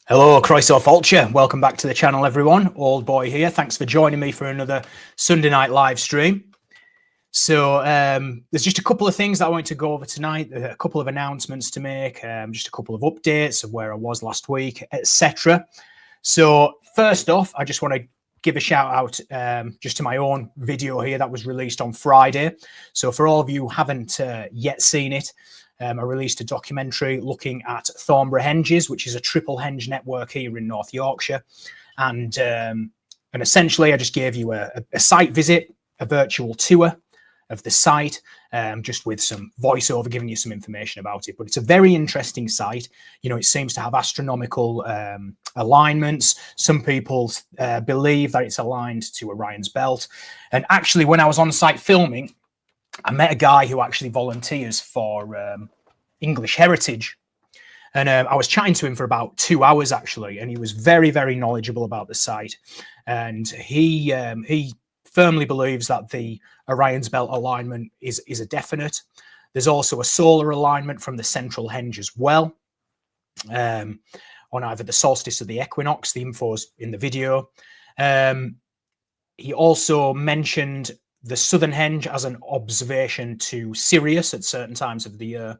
Hello, Croeso Fulcher. Welcome back to the channel, everyone. Old boy here. Thanks for joining me for another Sunday night live stream. So there's just a couple of things that I want to go over tonight, a couple of announcements to make, just a couple of updates of where I was last week, etc. So first off, I just want to give a shout out just to my own video here that was released on Friday. So for all of you who haven't yet seen it, I released a documentary looking at Thornborough Henges, which is a triple henge network here in North Yorkshire. And essentially, I just gave you a site visit, a virtual tour of the site, just with some voiceover, giving you some information about it. But it's a very interesting site. You know, it seems to have astronomical alignments. Some people believe that it's aligned to Orion's belt. And actually, when I was on site filming, I met a guy who actually volunteers for English Heritage. And I was chatting to him for about 2 hours, actually, and he was very, very knowledgeable about the site. And he firmly believes that the Orion's belt alignment is a definite. There's also a solar alignment from the central henge as well, on either the solstice or the equinox. The info's in the video. He also mentioned the southern henge as an observation to Sirius at certain times of the year.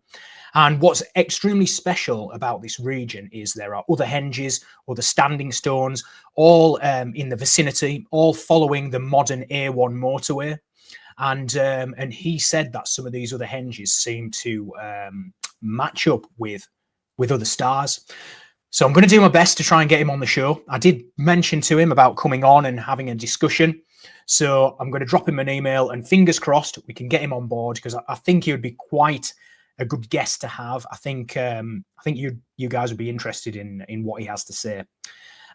And what's extremely special about this region is there are other henges, other standing stones, all in the vicinity, all following the modern A1 motorway. And he said that some of these other henges seem to match up with other stars. So I'm going to do my best to try and get him on the show. I did mention to him about coming on and having a discussion. So I'm going to drop him an email, and fingers crossed we can get him on board, because I think he would be quite a good guest to have. I think you guys would be interested in what he has to say.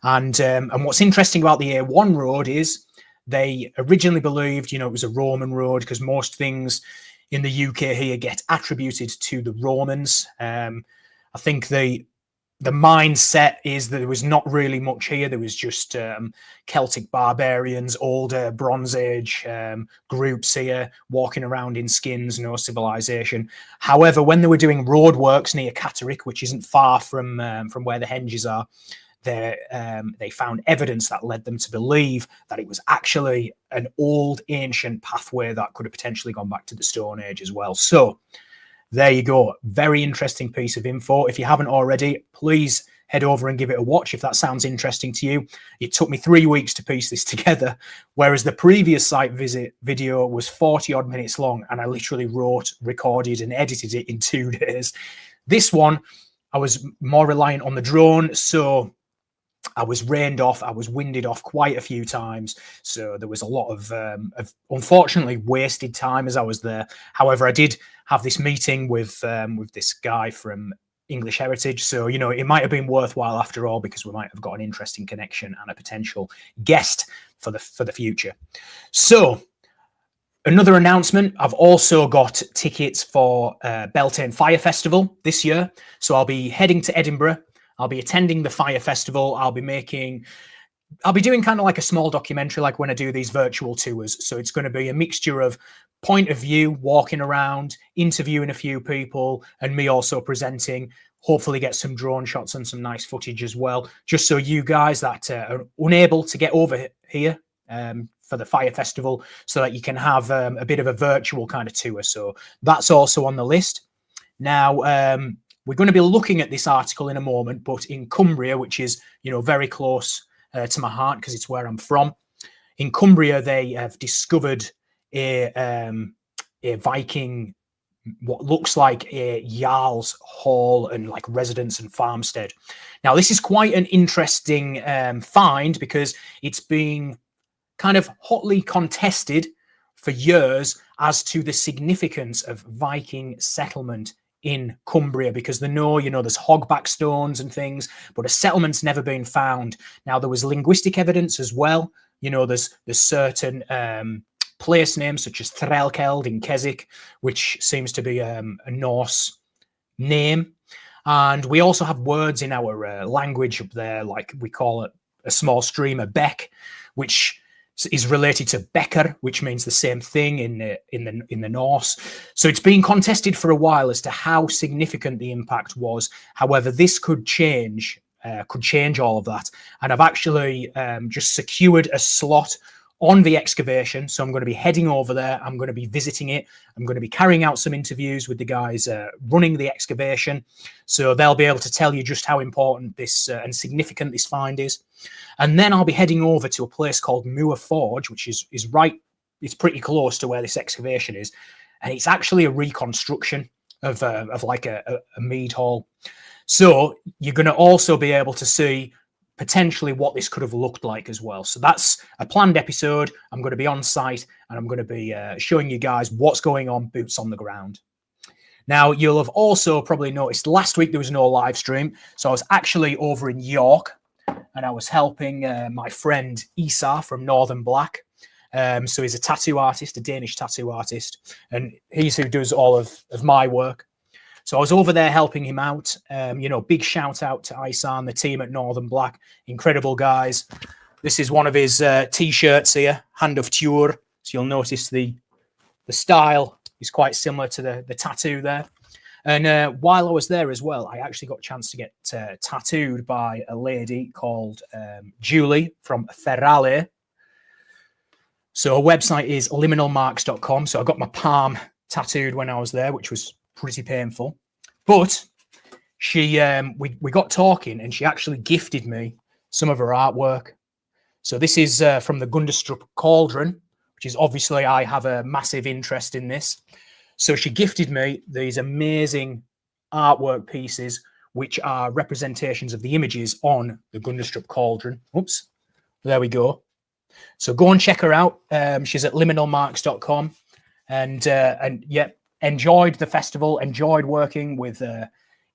And what's interesting about the A1 road is they originally believed, you know, it was a Roman road, because most things in the UK here get attributed to the Romans. I think the mindset is that there was not really much here. There was just Celtic barbarians, older Bronze Age groups here walking around in skins, no civilization. However, when they were doing roadworks near Catterick, which isn't far from where the henges are, they found evidence that led them to believe that it was actually an old ancient pathway that could have potentially gone back to the Stone Age as well. So there you go. Very interesting piece of info. If you haven't already, please head over and give it a watch if that sounds interesting to you. It took me 3 weeks to piece this together, whereas the previous site visit video was 40 odd minutes long, and I literally wrote, recorded and edited it in 2 days. This one, I was more reliant on the drone, so I was rained off, I was winded off quite a few times. So there was a lot of unfortunately wasted time as I was there. However, I did have this meeting with this guy from English Heritage. So, you know, it might have been worthwhile after all, because we might have got an interesting connection and a potential guest for the future. So another announcement, I've also got tickets for Beltane Fire Festival this year. So I'll be heading to Edinburgh. I'll be attending the Fire Festival. I'll be doing kind of like a small documentary, like when I do these virtual tours. So it's going to be a mixture of point of view, walking around, interviewing a few people, and me also presenting. Hopefully get some drone shots and some nice footage as well, just so you guys that are unable to get over here for the Fire Festival, so that you can have a bit of a virtual kind of tour. So that's also on the list. Now, we're going to be looking at this article in a moment, but in Cumbria, which is, you know, very close to my heart because it's where I'm from. In Cumbria, they have discovered a Viking, what looks like a Jarl's hall and like residence and farmstead. Now, this is quite an interesting find, because it's been kind of hotly contested for years as to the significance of Viking settlement in Cumbria, because they know, you know, there's hogback stones and things, but a settlement's never been found. Now, there was linguistic evidence as well. You know, there's certain place names such as Threlkeld in Keswick, which seems to be a Norse name. And we also have words in our language up there, like we call it a small stream, a beck, which is related to Becker, which means the same thing in the Norse. So it's been contested for a while as to how significant the impact was. However, this could change could change all of that. And I've actually just secured a slot on the excavation. So I'm going to be heading over there. I'm going to be visiting it. I'm going to be carrying out some interviews with the guys running the excavation. So they'll be able to tell you just how important this and significant this find is. And then I'll be heading over to a place called Moor Forge, which is right, it's pretty close to where this excavation is. And it's actually a reconstruction of like a mead hall. So you're going to also be able to see potentially what this could have looked like as well. So that's a planned episode. I'm going to be on site and I'm going to be showing you guys what's going on, boots on the ground. Now, you'll have also probably noticed last week there was no live stream. So I was actually over in York and I was helping my friend Isa from Northern Black. So he's a tattoo artist, a Danish tattoo artist, and he's who does all of my work. So I was over there helping him out. You know, big shout out to Isa and the team at Northern Black. Incredible guys. This is one of his T-shirts here, Hand of Tuur. So you'll notice the style is quite similar to the tattoo there. And while I was there as well, I actually got a chance to get tattooed by a lady called Julie from Ferrale. So her website is liminalmarks.com. So I got my palm tattooed when I was there, which was pretty painful, but she we got talking and she actually gifted me some of her artwork. So this is from the Gundestrup Cauldron, which is obviously I have a massive interest in this. So she gifted me these amazing artwork pieces, which are representations of the images on the Gundestrup Cauldron. Oops, there we go. So go and check her out. She's at liminalmarks.com, and yeah. Enjoyed the festival, enjoyed working with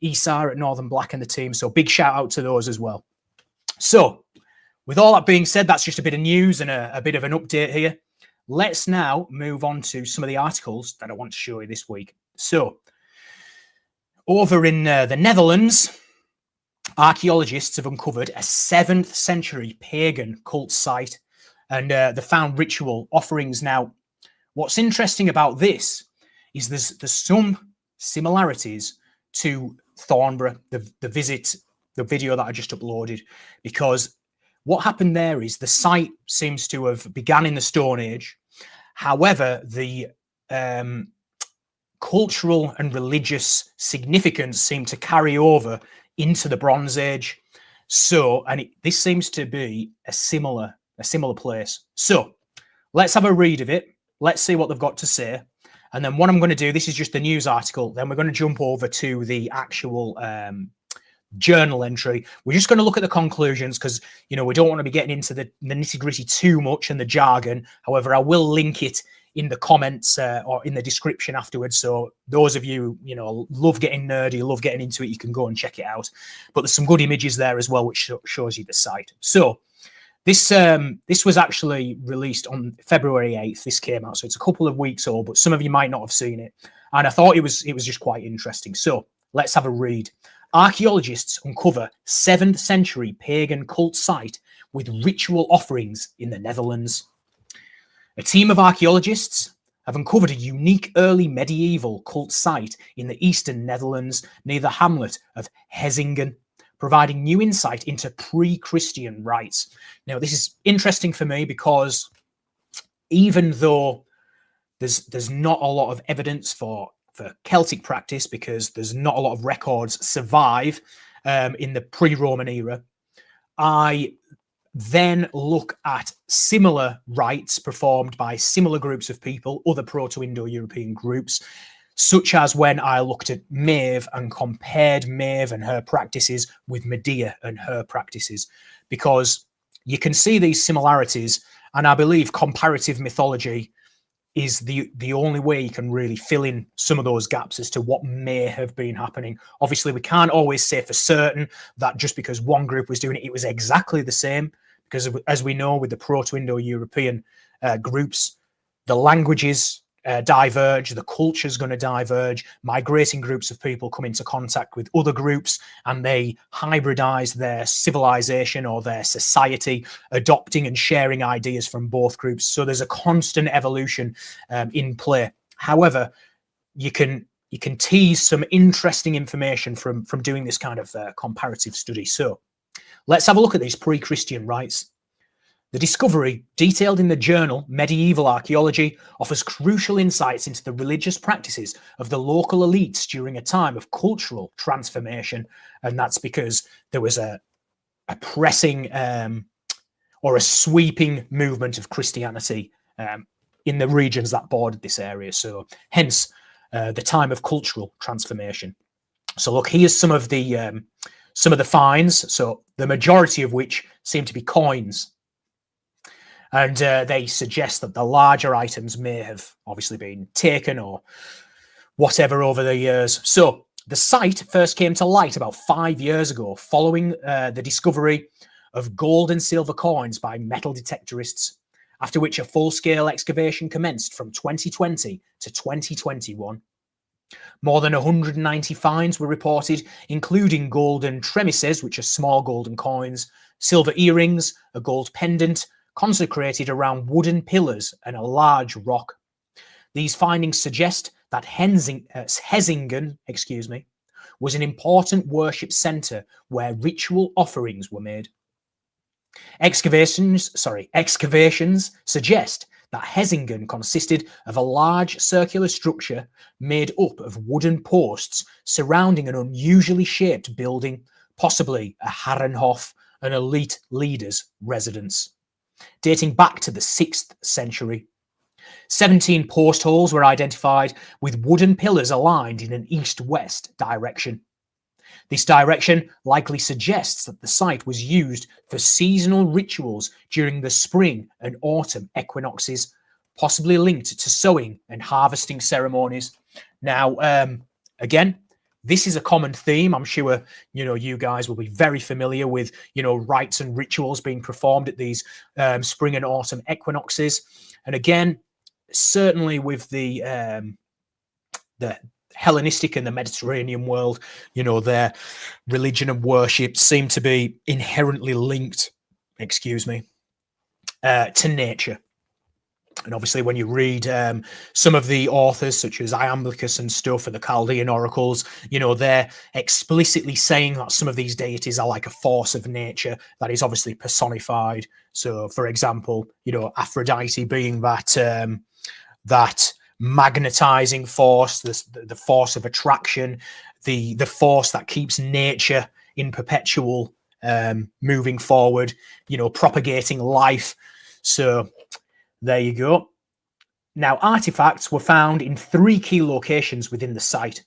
Isa at Northern Black and the team. So big shout out to those as well. So with all that being said, that's just a bit of news and a bit of an update here. Let's now move on to some of the articles that I want to show you this week. So over in the Netherlands, archaeologists have uncovered a 7th century pagan cult site and they found ritual offerings. Now, what's interesting about this is there's some similarities to Thornborough, the video that I just uploaded, because what happened there is the site seems to have begun in the Stone Age. However, the cultural and religious significance seemed to carry over into the Bronze Age. So, and this seems to be a similar place. So let's have a read of it. Let's see what they've got to say. And then what I'm going to do, this is just the news article. Then we're going to jump over to the actual journal entry. We're just going to look at the conclusions because, you know, we don't want to be getting into the nitty gritty too much and the jargon. However, I will link it in the comments or in the description afterwards. So those of you, you know, love getting nerdy, love getting into it, you can go and check it out. But there's some good images there as well, which shows you the site. So this was actually released on February 8th. This came out, so it's a couple of weeks old, but some of you might not have seen it. And I thought it was just quite interesting. So let's have a read. Archaeologists uncover 7th century pagan cult site with ritual offerings in the Netherlands. A team of archaeologists have uncovered a unique early medieval cult site in the eastern Netherlands near the hamlet of Hezingen, providing new insight into pre-Christian rites. Now, this is interesting for me because even though there's not a lot of evidence for Celtic practice, because there's not a lot of records survive in the pre-Roman era, I then look at similar rites performed by similar groups of people, other Proto-Indo-European groups, such as when I looked at Maeve and compared Maeve and her practices with Medea and her practices, because you can see these similarities, and I believe comparative mythology is the only way you can really fill in some of those gaps as to what may have been happening. Obviously, we can't always say for certain that just because one group was doing it, it was exactly the same, because as we know with the Proto-Indo-European groups, the languages diverge, the culture's going to diverge, migrating groups of people come into contact with other groups and they hybridize their civilization or their society, adopting and sharing ideas from both groups. So there's a constant evolution in play. However, you can tease some interesting information from doing this kind of comparative study. So let's have a look at these pre-Christian rites. The discovery, detailed in the journal Medieval Archaeology, offers crucial insights into the religious practices of the local elites during a time of cultural transformation. And that's because there was a pressing or a sweeping movement of Christianity in the regions that bordered this area. So hence the time of cultural transformation. So look, here's some of the finds. So the majority of which seem to be coins. And they suggest that the larger items may have obviously been taken or whatever over the years. So the site first came to light about 5 years ago, following the discovery of gold and silver coins by metal detectorists, after which a full-scale excavation commenced from 2020 to 2021. More than 190 finds were reported, including golden tremises, which are small golden coins, silver earrings, a gold pendant, consecrated around wooden pillars and a large rock. These findings suggest that Hesingen, was an important worship centre where ritual offerings were made. Excavations suggest that Hesingen consisted of a large circular structure made up of wooden posts surrounding an unusually shaped building, possibly a Herrenhof, an elite leader's residence, dating back to the 6th century. 17 post holes were identified with wooden pillars aligned in an east-west direction. This direction likely suggests that the site was used for seasonal rituals during the spring and autumn equinoxes, possibly linked to sowing and harvesting ceremonies. Now, again, this is a common theme. I'm sure, you guys will be very familiar with, rites and rituals being performed at these spring and autumn equinoxes. And again, certainly with the Hellenistic and the Mediterranean world, their religion and worship seem to be inherently linked, to nature. And obviously, when you read some of the authors, such as Iamblichus and stuff, and the Chaldean oracles, they're explicitly saying that some of these deities are like a force of nature that is obviously personified. So, for example, Aphrodite being that magnetizing force, the force of attraction, the force that keeps nature in perpetual moving forward, propagating life. So there you go. Now, artifacts were found in 3 key locations within the site.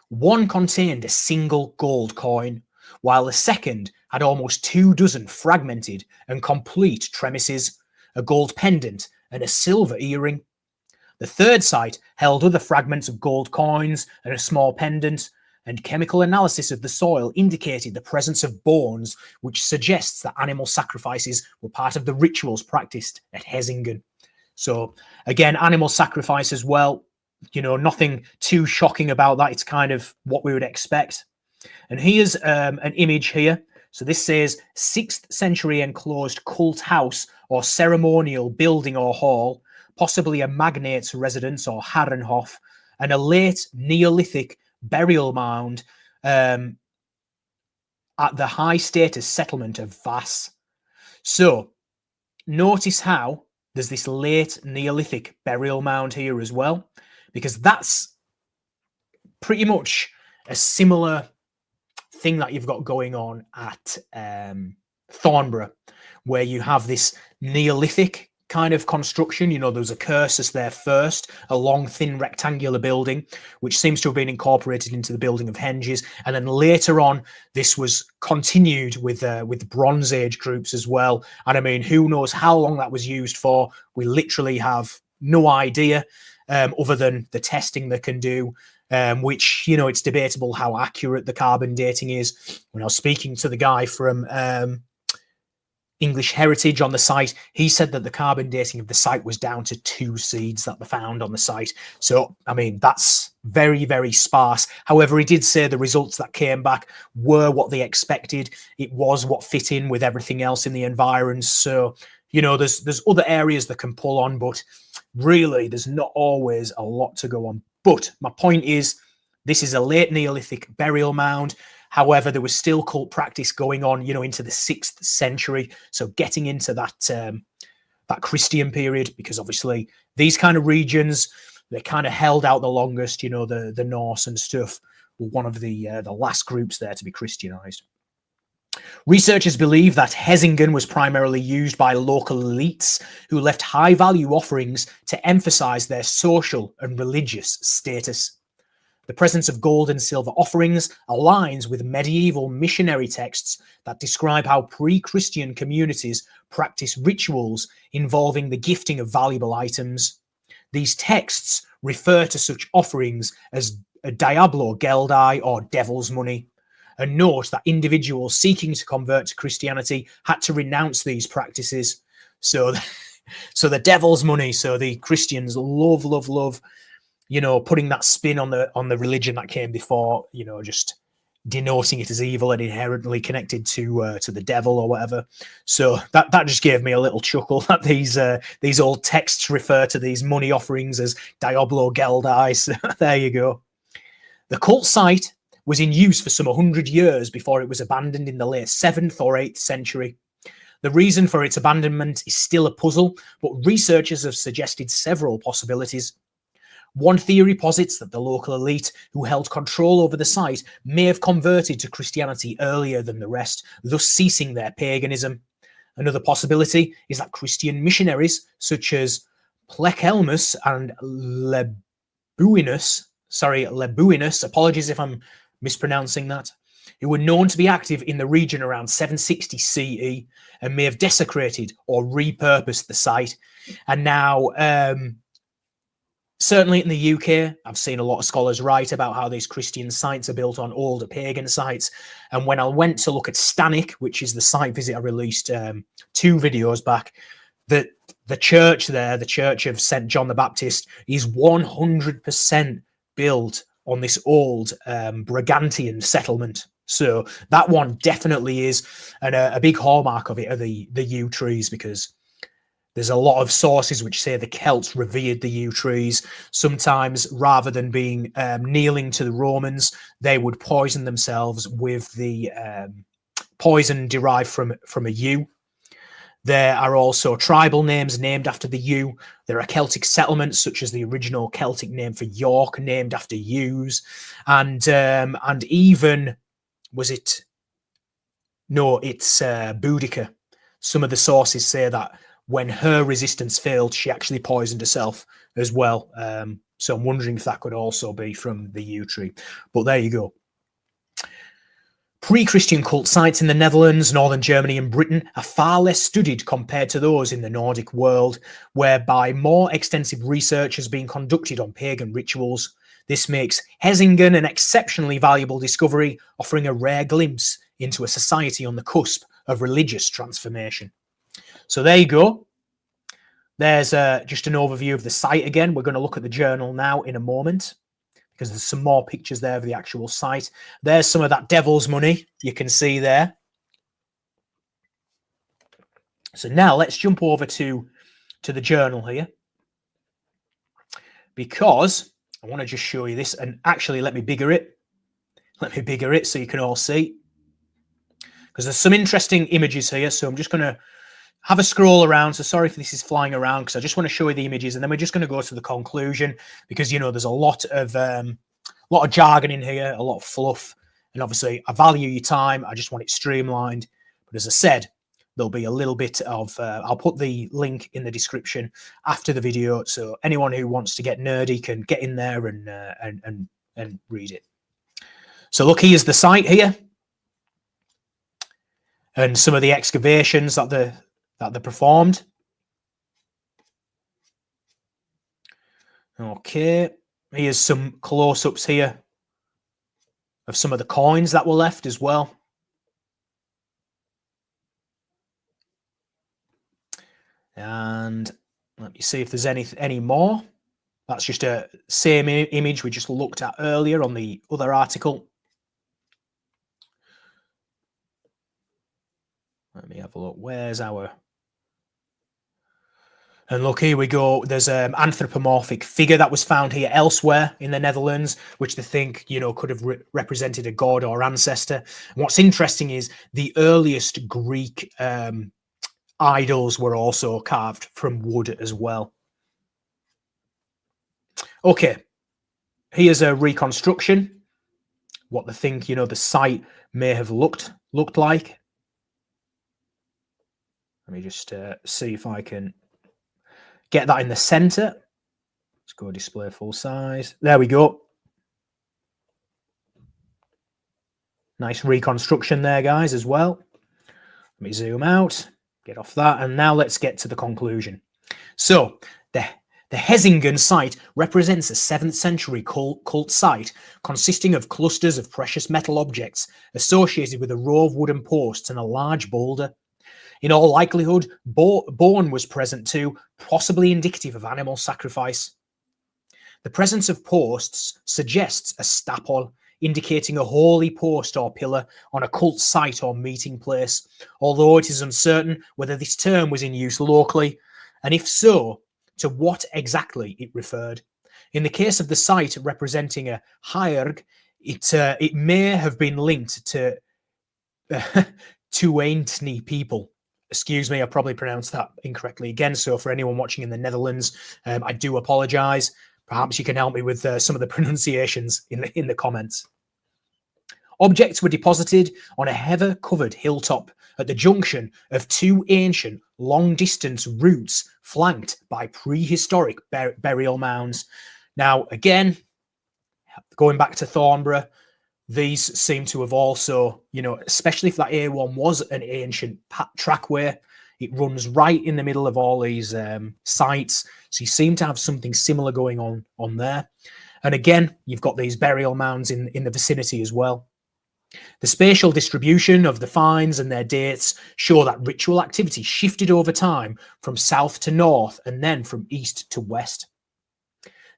One contained a single gold coin, while the second had almost 24 fragmented and complete tremises, a gold pendant and a silver earring. The third site held other fragments of gold coins and a small pendant, and chemical analysis of the soil indicated the presence of bones, which suggests that animal sacrifices were part of the rituals practiced at Hesingen. So again, animal sacrifice as well, nothing too shocking about that. It's kind of what we would expect. And here's an image here. So this says 6th century enclosed cult house or ceremonial building or hall, possibly a magnate's residence or Herrenhof, and a late Neolithic burial mound at the high status settlement of Vass. So notice how there's this late Neolithic burial mound here as well, because that's pretty much a similar thing that you've got going on at Thornborough, where you have this Neolithic kind of construction. There's a cursus there first, a long, thin, rectangular building, which seems to have been incorporated into the building of Henges. And then later on, this was continued with Bronze Age groups as well. And I mean, who knows how long that was used for? We literally have no idea, other than the testing they can do, which, it's debatable how accurate the carbon dating is. When I was speaking to the guy from English Heritage on the site, he said that the carbon dating of the site was down to 2 seeds that were found on the site. So, I mean, that's very, very sparse. However, he did say the results that came back were what they expected. It was what fit in with everything else in the environs. So, there's other areas that can pull on, but really there's not always a lot to go on. But my point is, this is a late Neolithic burial mound. However, there was still cult practice going on, into the 6th century. So getting into that Christian period, because obviously these kind of regions, they kind of held out the longest. The Norse and stuff were one of the last groups there to be Christianized. Researchers believe that Hesingen was primarily used by local elites who left high-value offerings to emphasize their social and religious status. The presence of gold and silver offerings aligns with medieval missionary texts that describe how pre-Christian communities practiced rituals involving the gifting of valuable items. These texts refer to such offerings as a diablo geldi, or devil's money, and note that individuals seeking to convert to Christianity had to renounce these practices. So the devil's money. So the Christians love, putting that spin on the religion that came before, just denoting it as evil and inherently connected to the devil or whatever. So that just gave me a little chuckle that these old texts refer to these money offerings as diablo geldi. So there you go. The cult site was in use for some 100 years before it was abandoned in the late 7th or 8th century. The reason for its abandonment is still a puzzle, but researchers have suggested several possibilities. One theory posits that the local elite who held control over the site may have converted to Christianity earlier than the rest, thus ceasing their paganism. Another possibility is that Christian missionaries such as Plekelmus and Lebuinus, apologies if I'm mispronouncing that, who were known to be active in the region around 760 CE and may have desecrated or repurposed the site. And now, certainly in the UK, I've seen a lot of scholars write about how these Christian sites are built on older pagan sites. And when I went to look at Stanik, which is the site visit I released 2 videos back, the church there, the Church of St. John the Baptist, is 100% built on this old Brigantian settlement. So that one definitely is, and a big hallmark of it are the yew trees, because there's a lot of sources which say the Celts revered the yew trees. Sometimes, rather than being kneeling to the Romans, they would poison themselves with the poison derived from a yew. There are also tribal names named after the yew. There are Celtic settlements, such as the original Celtic name for York, named after yews, and even it's Boudica. Some of the sources say that when her resistance failed, she actually poisoned herself as well. So I'm wondering if that could also be from the yew tree. But there you go. Pre-Christian cult sites in the Netherlands, northern Germany and Britain are far less studied compared to those in the Nordic world, whereby more extensive research has been conducted on pagan rituals. This makes Hesingen an exceptionally valuable discovery, offering a rare glimpse into a society on the cusp of religious transformation. So there you go. There's just an overview of the site again. We're going to look at the journal now in a moment, because there's some more pictures there of the actual site. There's some of that devil's money you can see there. So now let's jump over to the journal here, because I want to just show you this. And actually, let me bigger it. Let me bigger it so you can all see, because there's some interesting images here. So I'm just going to have a scroll around. So sorry if this is flying around, because I just want to show you the images, and then we're just going to go to the conclusion, because there's a lot of jargon in here, a lot of fluff, and obviously I value your time. I just want it streamlined. But as I said, there'll be a little bit of I'll put the link in the description after the video, so anyone who wants to get nerdy can get in there and read it. So look, here's the site here, and some of the excavations that they performed. Okay, here's some close-ups here of some of the coins that were left as well. And let me see if there's any more. That's just a same image we just looked at earlier on the other article. Let me have a look. Where's our... And look, here we go. There's an anthropomorphic figure that was found here elsewhere in the Netherlands, which they think, could have represented a god or ancestor. And what's interesting is the earliest Greek idols were also carved from wood as well. Okay, here's a reconstruction. What they think, the site may have looked like. Let me just see if I can get that in the center. Let's go display full size. There we go. Nice reconstruction there, guys, as well. Let me zoom out, get off that, and now let's get to the conclusion. So, the Hezingen site represents a 7th century cult site consisting of clusters of precious metal objects associated with a row of wooden posts and a large boulder. In all likelihood, bone was present too, possibly indicative of animal sacrifice. The presence of posts suggests a stapel, indicating a holy post or pillar on a cult site or meeting place, although it is uncertain whether this term was in use locally, and if so, to what exactly it referred. In the case of the site representing a haerg, it may have been linked to Tuaintni people. Excuse me, I probably pronounced that incorrectly again. So for anyone watching in the Netherlands, I do apologise. Perhaps you can help me with some of the pronunciations in the comments. Objects were deposited on a heather-covered hilltop at the junction of two ancient, long-distance routes flanked by prehistoric burial mounds. Now, again, going back to Thornborough, these seem to have also, especially if that A1 was an ancient trackway, it runs right in the middle of all these sites. So you seem to have something similar going on there. And again, you've got these burial mounds in the vicinity as well. The spatial distribution of the finds and their dates show that ritual activity shifted over time from south to north and then from east to west.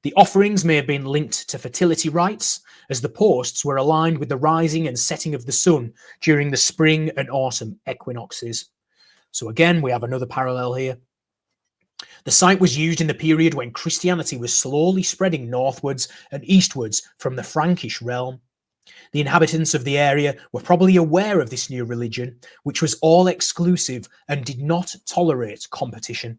The offerings may have been linked to fertility rites, as the posts were aligned with the rising and setting of the sun during the spring and autumn equinoxes. So again, we have another parallel here. The site was used in the period when Christianity was slowly spreading northwards and eastwards from the Frankish realm. The inhabitants of the area were probably aware of this new religion, which was all exclusive and did not tolerate competition.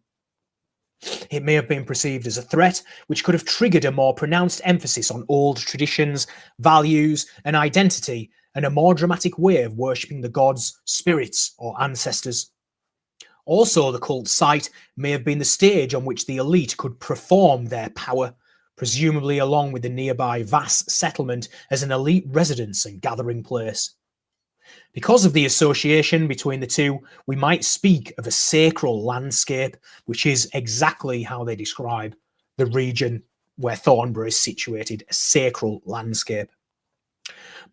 It may have been perceived as a threat, which could have triggered a more pronounced emphasis on old traditions, values, and identity, and a more dramatic way of worshipping the gods, spirits, or ancestors. Also, the cult site may have been the stage on which the elite could perform their power, presumably along with the nearby Vass settlement as an elite residence and gathering place. Because of the association between the two, we might speak of a sacral landscape, which is exactly how they describe the region where Thornborough is situated, a sacral landscape.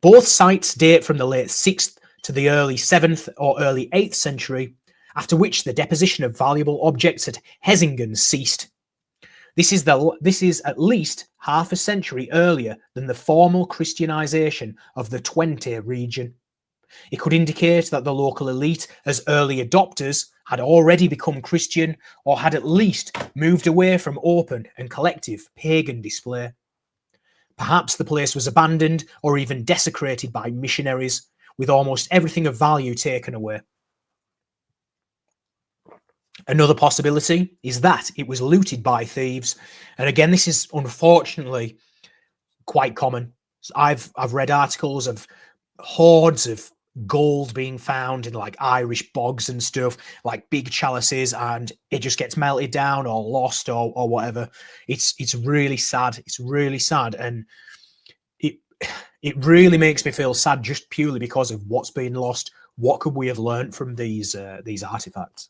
Both sites date from the late 6th to the early 7th or early 8th century, after which the deposition of valuable objects at Hezingen ceased. This is at least half a century earlier than the formal Christianization of the Twente region. It could indicate that the local elite, as early adopters, had already become Christian or had at least moved away from open and collective pagan display. Perhaps the place was abandoned or even desecrated by missionaries, with almost everything of value taken away. Another possibility is that it was looted by thieves. And again, this is unfortunately quite common. I've read articles of hordes of gold being found in like Irish bogs and stuff, like big chalices, and it just gets melted down or lost or whatever. It's really sad. It's really sad, and it really makes me feel sad just purely because of what's been lost. What could we have learned from these artifacts?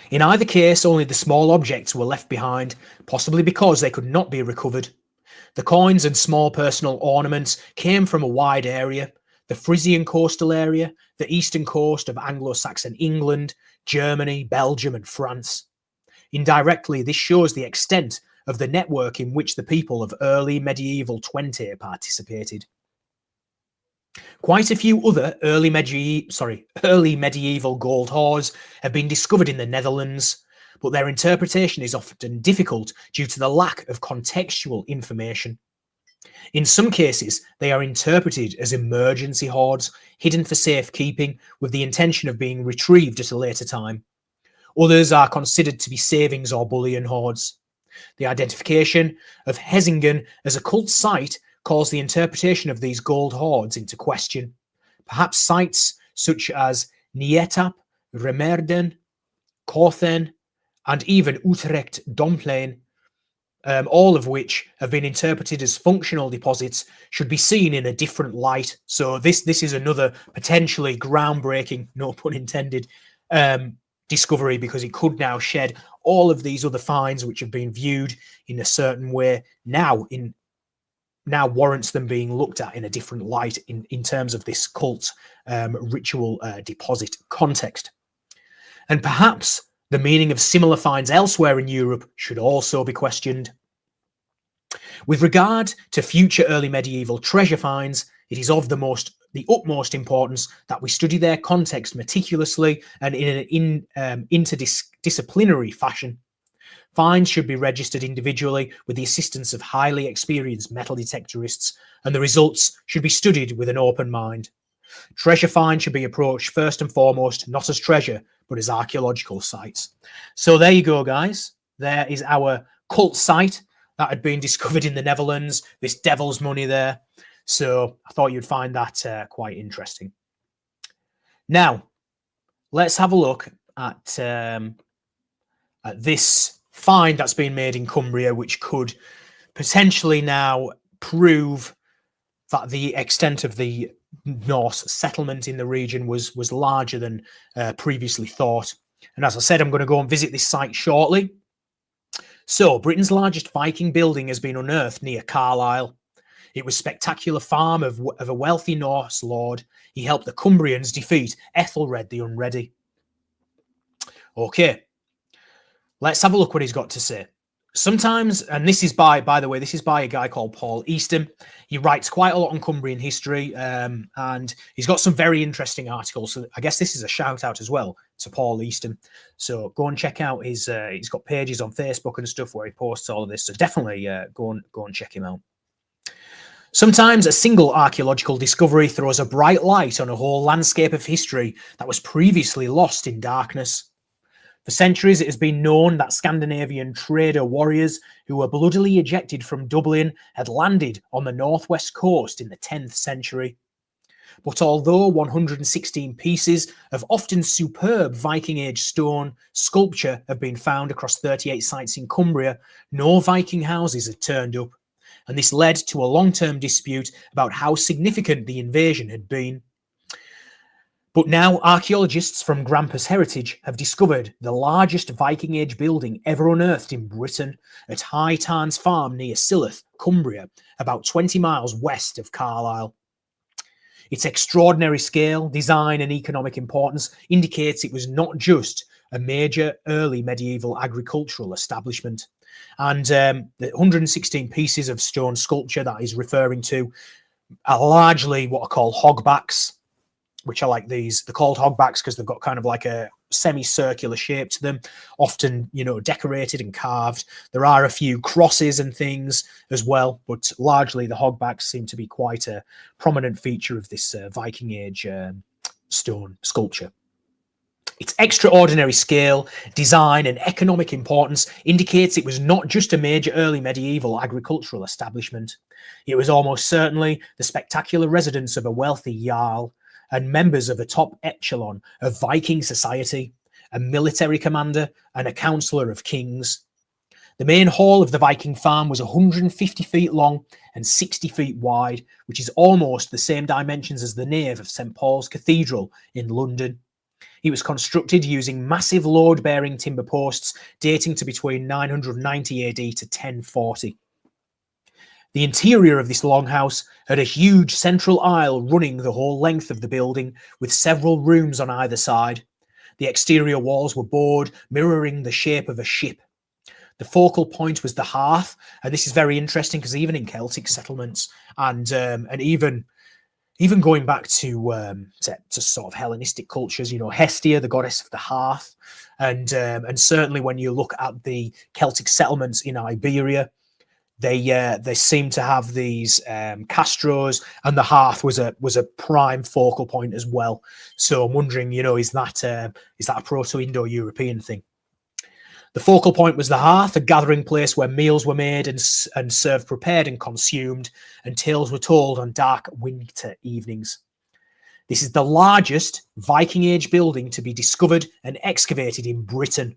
In either case, only the small objects were left behind, possibly because they could not be recovered. The coins and small personal ornaments came from a wide area: the Frisian coastal area, the eastern coast of Anglo-Saxon England, Germany, Belgium, and France. Indirectly, this shows the extent of the network in which the people of early medieval Twente participated. Quite a few other early medieval gold hoards have been discovered in the Netherlands, but their interpretation is often difficult due to the lack of contextual information. In some cases, they are interpreted as emergency hoards, hidden for safekeeping with the intention of being retrieved at a later time. Others are considered to be savings or bullion hoards. The identification of Hezingen as a cult site calls the interpretation of these gold hoards into question. Perhaps sites such as Nietap, Remerden, Korthen, and even Utrecht Domplein, all of which have been interpreted as functional deposits, should be seen in a different light. So this is another potentially groundbreaking, no pun intended, discovery, because it could now shed all of these other finds which have been viewed in a certain way now warrants them being looked at in a different light in terms of this cult ritual deposit context. And perhaps the meaning of similar finds elsewhere in Europe should also be questioned. With regard to future early medieval treasure finds, it is of the utmost importance that we study their context meticulously and in an interdisciplinary fashion. Finds should be registered individually with the assistance of highly experienced metal detectorists, and the results should be studied with an open mind. Treasure finds should be approached first and foremost not as treasure, but as archaeological sites. So there you go, guys. There is our cult site that had been discovered in the Netherlands, this devil's money there. So I thought you'd find that quite interesting. Now, let's have a look at this find that's been made in Cumbria, which could potentially now prove that the extent of the Norse settlement in the region was larger than previously thought. And as I said, I'm going to go and visit this site shortly. So, Britain's largest Viking building has been unearthed near Carlisle. It was a spectacular farm of a wealthy Norse lord. He helped the Cumbrians defeat Ethelred the Unready. Okay, let's have a look what he's got to say. Sometimes, and this is by the way, this is by a guy called Paul Easton. He writes quite a lot on Cumbrian history, and he's got some very interesting articles. So I guess this is a shout out as well to Paul Easton. So go and check out his. He's got pages on Facebook and stuff where he posts all of this. So definitely go and check him out. Sometimes a single archaeological discovery throws a bright light on a whole landscape of history that was previously lost in darkness. For centuries, it has been known that Scandinavian trader warriors who were bloodily ejected from Dublin had landed on the northwest coast in the 10th century. But although 116 pieces of often superb Viking Age stone sculpture have been found across 38 sites in Cumbria, no Viking houses had turned up, and this led to a long-term dispute about how significant the invasion had been. But now archaeologists from Grampus Heritage have discovered the largest Viking Age building ever unearthed in Britain at High Tarns Farm near Silloth, Cumbria, about 20 miles west of Carlisle. Its extraordinary scale, design and economic importance indicates it was not just a major early medieval agricultural establishment. And the 116 pieces of stone sculpture that he's referring to are largely what are called hogbacks, which are like these. They're called hogbacks because they've got kind of like a semicircular shape to them, often, decorated and carved. There are a few crosses and things as well, but largely the hogbacks seem to be quite a prominent feature of this Viking Age stone sculpture. Its extraordinary scale, design and economic importance indicates it was not just a major early medieval agricultural establishment. It was almost certainly the spectacular residence of a wealthy jarl and members of a top echelon of Viking society, a military commander and a councillor of kings. The main hall of the Viking farm was 150 feet long and 60 feet wide, which is almost the same dimensions as the nave of St. Paul's Cathedral in London. It was constructed using massive load-bearing timber posts dating to between 990 AD to 1040. The interior of this longhouse had a huge central aisle running the whole length of the building, with several rooms on either side. The exterior walls were board, mirroring the shape of a ship. The focal point was the hearth, and this is very interesting because even in Celtic settlements and even even going back to sort of Hellenistic cultures, you know, Hestia, the goddess of the hearth, and certainly when you look at the Celtic settlements in Iberia, they seem to have these castros, and the hearth was a prime focal point as well. So I'm wondering, you know, is that a Proto-Indo-European thing? The focal point was the hearth, a gathering place where meals were made and served prepared and consumed, and tales were told on dark winter evenings. This is the largest Viking Age building to be discovered and excavated in Britain.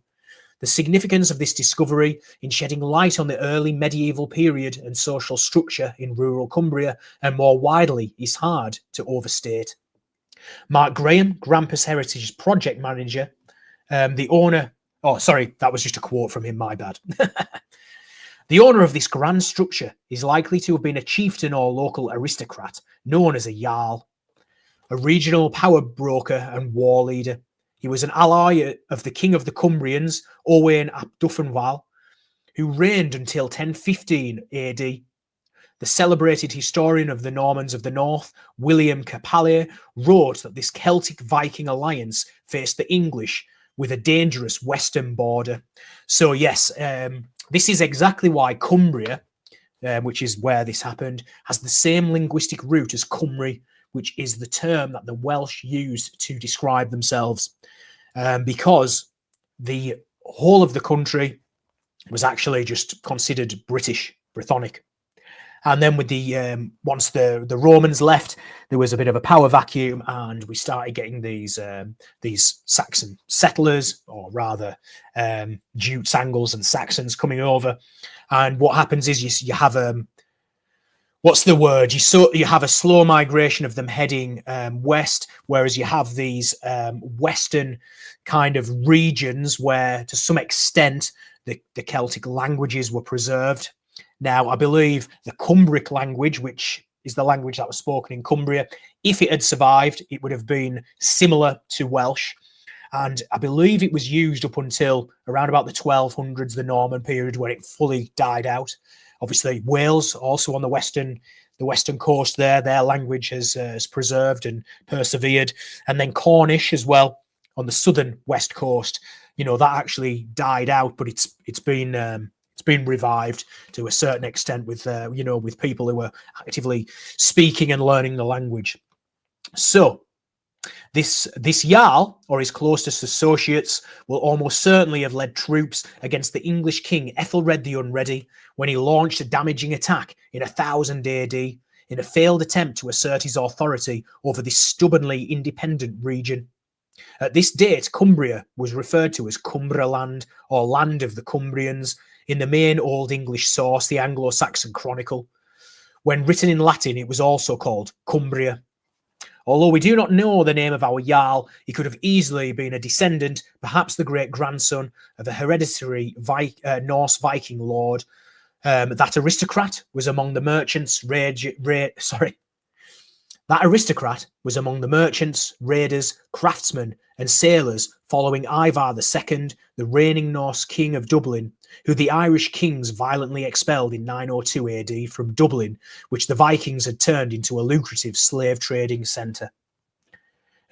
The significance of this discovery in shedding light on the early medieval period and social structure in rural Cumbria and more widely is hard to overstate. Mark Graham, Grampus Heritage's project manager, the owner... Oh, sorry, that was just a quote from him, my bad. The owner of this grand structure is likely to have been a chieftain or local aristocrat known as a Jarl, a regional power broker and war leader. He was an ally of the king of the Cumbrians, Owain ap Dyfnwal, who reigned until 1015 AD. The celebrated historian of the Normans of the North, William Capale, wrote that this Celtic Viking alliance faced the English with a dangerous western border. So yes, this is exactly why Cumbria, which is where this happened, has the same linguistic root as Cymru, which is the term that the Welsh used to describe themselves, because the whole of the country was actually just considered British, Brythonic. And then with the once the Romans left, there was a bit of a power vacuum, and we started getting these Saxon settlers, or rather Jutes, Angles, and Saxons coming over. And what happens is you have what's the word? You have a slow migration of them heading west, whereas you have these western kind of regions where, to some extent, the Celtic languages were preserved. Now, I believe the Cumbric language, which is the language that was spoken in Cumbria, if it had survived, it would have been similar to Welsh. And I believe it was used up until around about the 1200s, the Norman period, where it fully died out. Obviously, Wales, also on the western coast there, their language has preserved and persevered. And then Cornish as well on the southern west coast. You know, that actually died out, but it's been revived to a certain extent with with people who were actively speaking and learning the language. So this Jarl, or his closest associates, will almost certainly have led troops against the English king Ethelred the Unready when he launched a damaging attack in 1000 AD in a failed attempt to assert his authority over this stubbornly independent region. At this date, Cumbria was referred to as Cumbraland, or Land of the Cumbrians, in the main Old English source, the Anglo-Saxon Chronicle. When written in Latin, it was also called Cumbria. Although we do not know the name of our Jarl, he could have easily been a descendant, perhaps the great-grandson of a hereditary Norse Viking lord. That aristocrat was among the merchants, That aristocrat was among the merchants, raiders, craftsmen, and sailors following Ivar II, the reigning Norse king of Dublin, who the Irish kings violently expelled in 902 AD from Dublin, which the Vikings had turned into a lucrative slave trading centre.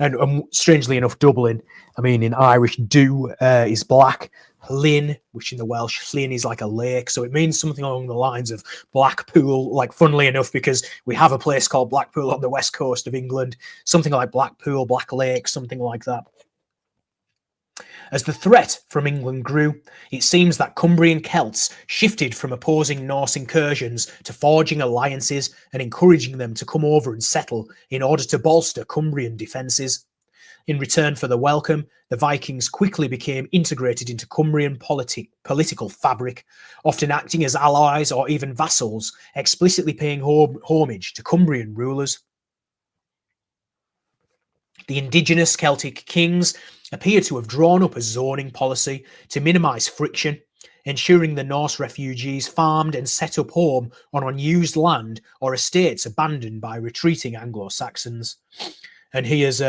And strangely enough, Dublin, I mean, in Irish, du is black. Llyn, which in the Welsh, Llyn is like a lake. So it means something along the lines of Blackpool, like funnily enough, because we have a place called Blackpool on the west coast of England, something like Blackpool, Black Lake, something like that. As the threat from England grew, it seems that Cumbrian Celts shifted from opposing Norse incursions to forging alliances and encouraging them to come over and settle in order to bolster Cumbrian defences. In return for the welcome, the Vikings quickly became integrated into Cumbrian political fabric, often acting as allies or even vassals, explicitly paying homage to Cumbrian rulers. The indigenous Celtic kings appear to have drawn up a zoning policy to minimise friction, ensuring the Norse refugees farmed and set up home on unused land or estates abandoned by retreating Anglo-Saxons. And here's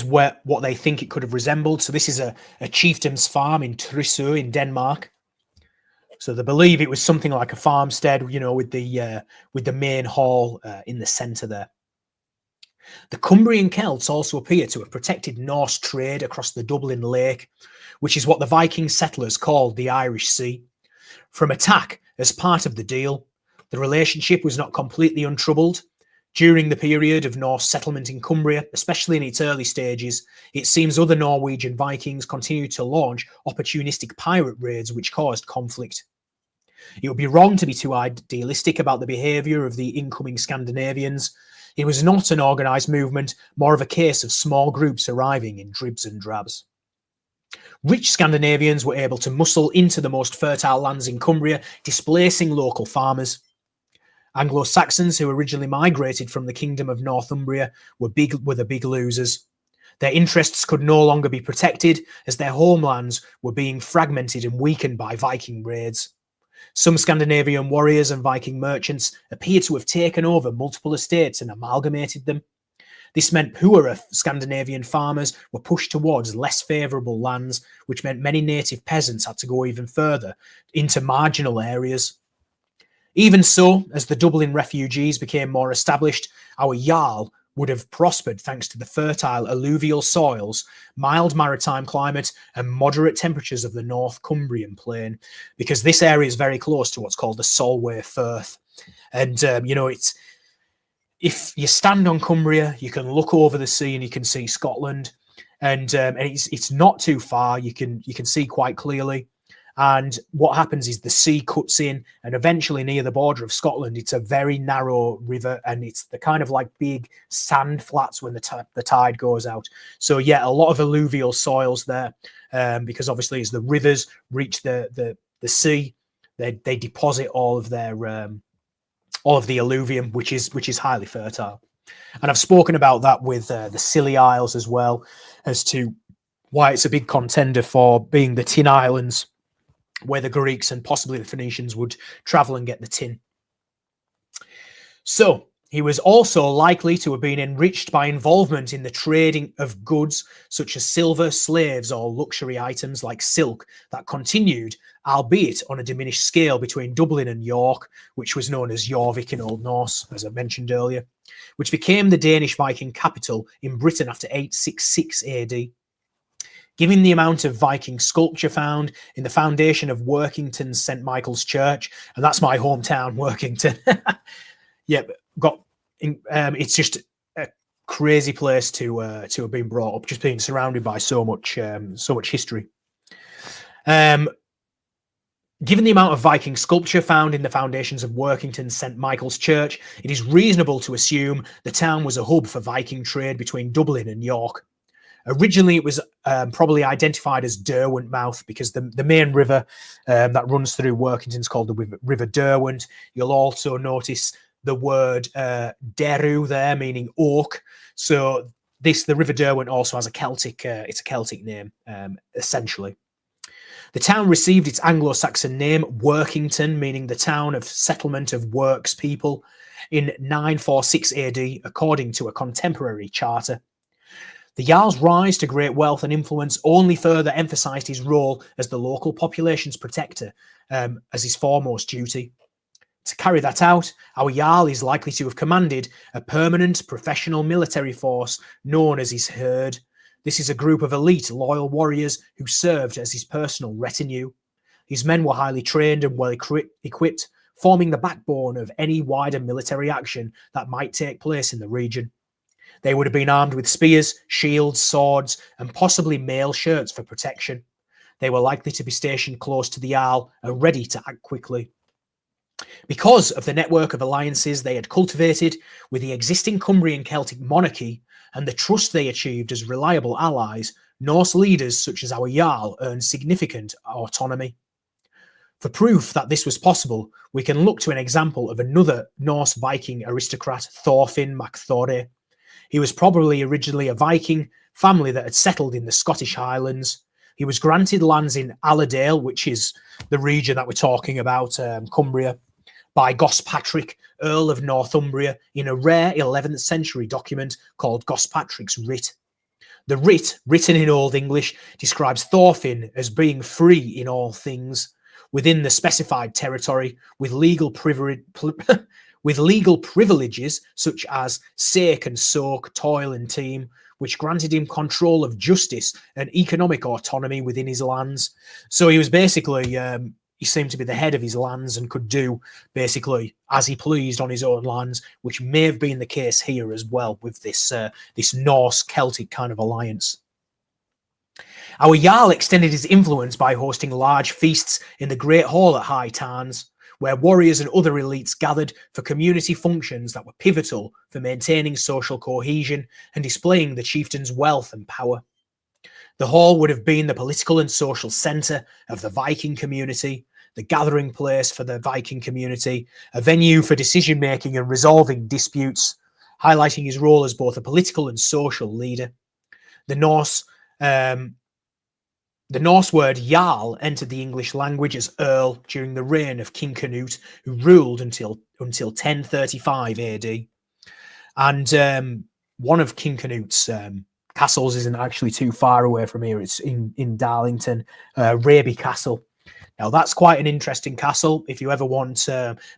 what they think it could have resembled. So this is a chieftain's farm in Trysil in Denmark. So they believe it was something like a farmstead, with the main hall in the centre there. The Cumbrian Celts also appear to have protected Norse trade across the Dublin Lake, which is what the Viking settlers called the Irish Sea, from attack as part of the deal. The relationship was not completely untroubled. During the period of Norse settlement in Cumbria, especially in its early stages, it seems other Norwegian Vikings continued to launch opportunistic pirate raids which caused conflict. It would be wrong to be too idealistic about the behaviour of the incoming Scandinavians. It was not an organised movement, more of a case of small groups arriving in dribs and drabs. Rich Scandinavians were able to muscle into the most fertile lands in Cumbria, displacing local farmers. Anglo-Saxons, who originally migrated from the Kingdom of Northumbria, were the big losers. Their interests could no longer be protected as their homelands were being fragmented and weakened by Viking raids. Some Scandinavian warriors and Viking merchants appear to have taken over multiple estates and amalgamated them. This meant poorer Scandinavian farmers were pushed towards less favourable lands, which meant many native peasants had to go even further into marginal areas. Even so, as the Dublin refugees became more established, our Jarl would have prospered thanks to the fertile alluvial soils, mild maritime climate, and moderate temperatures of the North Cumbrian plain, because this area is very close to what's called the Solway Firth. And, if you stand on Cumbria, you can look over the sea and you can see Scotland, and it's not too far. You can see quite clearly. And what happens is the sea cuts in, and eventually near the border of Scotland, it's a very narrow river, and it's the kind of like big sand flats when the tide goes out. So yeah, a lot of alluvial soils there, because obviously as the rivers reach the sea, they deposit all of the alluvium, which is highly fertile. And I've spoken about that with the Scilly Isles as well, as to why it's a big contender for being the tin islands, where the Greeks and possibly the Phoenicians would travel and get the tin. So he was also likely to have been enriched by involvement in the trading of goods such as silver, slaves, or luxury items like silk that continued, albeit on a diminished scale, between Dublin and York, which was known as Jorvik in Old Norse, as I mentioned earlier, which became the Danish Viking capital in Britain after 866 AD. Given the amount of Viking sculpture found in the foundation of Workington's St. Michael's Church, and that's my hometown, Workington. It's just a crazy place to have been brought up, just being surrounded by so much history. Given the amount of Viking sculpture found in the foundations of Workington's St. Michael's Church, it is reasonable to assume the town was a hub for Viking trade between Dublin and York. Originally, it was probably identified as Derwent Mouth because the main river that runs through Workington is called the River Derwent. You'll also notice the word Deru there, meaning oak. So the River Derwent also has a Celtic name, essentially. The town received its Anglo-Saxon name, Workington, meaning the town of settlement of works people, in 946 AD, according to a contemporary charter. The Jarl's rise to great wealth and influence only further emphasised his role as the local population's protector, as his foremost duty. To carry that out, our Jarl is likely to have commanded a permanent professional military force known as his Herd. This is a group of elite loyal warriors who served as his personal retinue. His men were highly trained and well equipped, forming the backbone of any wider military action that might take place in the region. They would have been armed with spears, shields, swords, and possibly mail shirts for protection. They were likely to be stationed close to the Jarl and ready to act quickly. Because of the network of alliances they had cultivated with the existing Cumbrian Celtic monarchy and the trust they achieved as reliable allies, Norse leaders such as our Jarl earned significant autonomy. For proof that this was possible, we can look to an example of another Norse Viking aristocrat, Thorfinn mac Thore. He was probably originally a Viking family that had settled in the Scottish Highlands. He was granted lands in Allerdale, which is the region that we're talking about, Cumbria, by Gospatrick, Earl of Northumbria, in a rare 11th century document called Gospatrick's Writ. The writ, written in Old English, describes Thorfinn as being free in all things. within the specified territory with legal with legal privileges such as sake and soak, toil and team, which granted him control of justice and economic autonomy within his lands. So he was basically, he seemed to be the head of his lands and could do basically as he pleased on his own lands, which may have been the case here as well with this, this Norse Celtic kind of alliance. Our Jarl extended his influence by hosting large feasts in the Great Hall at High Tarns, where warriors and other elites gathered for community functions that were pivotal for maintaining social cohesion and displaying the chieftain's wealth and power. The hall would have been the political and social centre of the Viking community, the gathering place for the Viking community, a venue for decision-making and resolving disputes, highlighting his role as both a political and social leader. The Norse word Jarl entered the English language as Earl during the reign of King Canute, who ruled until 1035 AD. And one of King Canute's castles isn't actually too far away from here. It's in Darlington, Raby Castle. Now, that's quite an interesting castle. If you ever want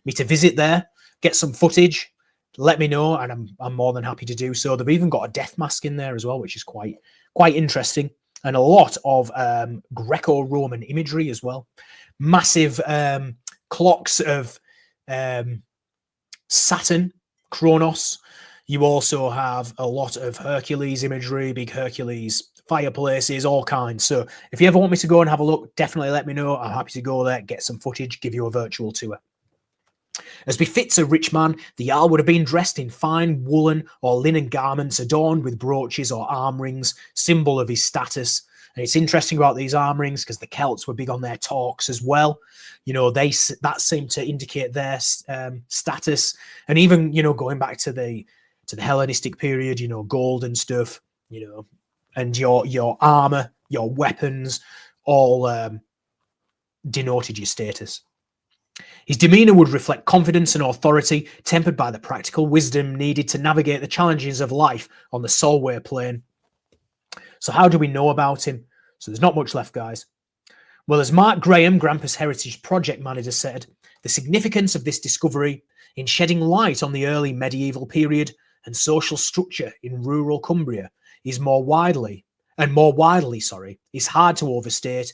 me to visit there, get some footage, let me know, and I'm more than happy to do so. They've even got a death mask in there as well, which is quite interesting. And a lot of Greco-Roman imagery as well. Massive clocks of Saturn, Kronos. You also have a lot of Hercules imagery, big Hercules fireplaces, all kinds. So if you ever want me to go and have a look, definitely let me know. I'm happy to go there, get some footage, give you a virtual tour. As befits a rich man, the Jarl would have been dressed in fine woolen or linen garments adorned with brooches or arm rings, symbol of his status. And it's interesting about these arm rings because the Celts were big on their talks as well. You know, that seemed to indicate their status. And even, you know, going back to the Hellenistic period, you know, gold and stuff, you know, and your armor, your weapons, all denoted your status. His demeanour would reflect confidence and authority, tempered by the practical wisdom needed to navigate the challenges of life on the Solway plane. So how do we know about him? So there's not much left, guys. Well, as Mark Graham, Grampus Heritage Project Manager, said, the significance of this discovery in shedding light on the early medieval period and social structure in rural Cumbria is more widely, is hard to overstate.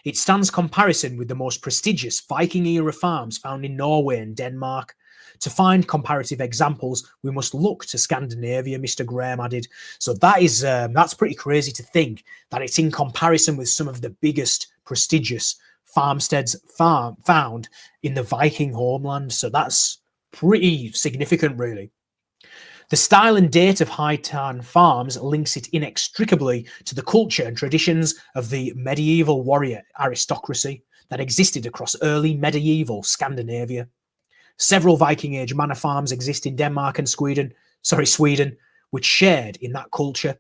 It stands comparison with the most prestigious Viking-era farms found in Norway and Denmark. To find comparative examples, we must look to Scandinavia, Mr. Graham added. So that is that's pretty crazy to think that it's in comparison with some of the biggest prestigious farmsteads found in the Viking homeland. So that's pretty significant, really. The style and date of High Tarn farms links it inextricably to the culture and traditions of the medieval warrior aristocracy that existed across early medieval Scandinavia. Several Viking Age manor farms exist in Denmark and Sweden, which shared in that culture.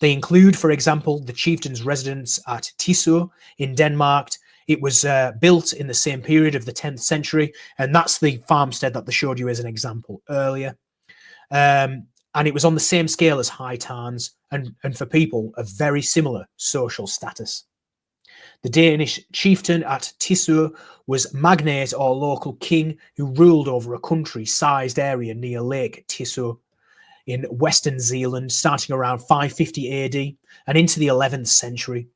They include, for example, the chieftain's residence at Tisø in Denmark. It was built in the same period of the 10th century, and that's the farmstead that they showed you as an example earlier. And it was on the same scale as High Tarns and for people of very similar social status. The Danish chieftain at Tisø was magnate or local king who ruled over a country-sized area near Lake Tisø in Western Zealand starting around 550 AD and into the 11th century.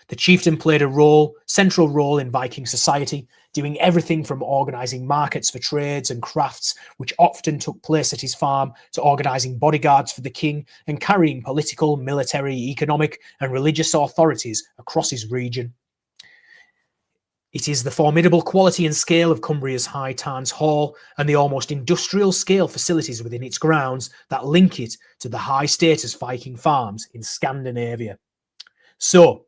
The chieftain played a central role in Viking society, doing everything from organising markets for trades and crafts, which often took place at his farm, to organising bodyguards for the king and carrying political, military, economic and religious authorities across his region. It is the formidable quality and scale of Cumbria's High Tarns Hall and the almost industrial scale facilities within its grounds that link it to the high status Viking farms in Scandinavia. So,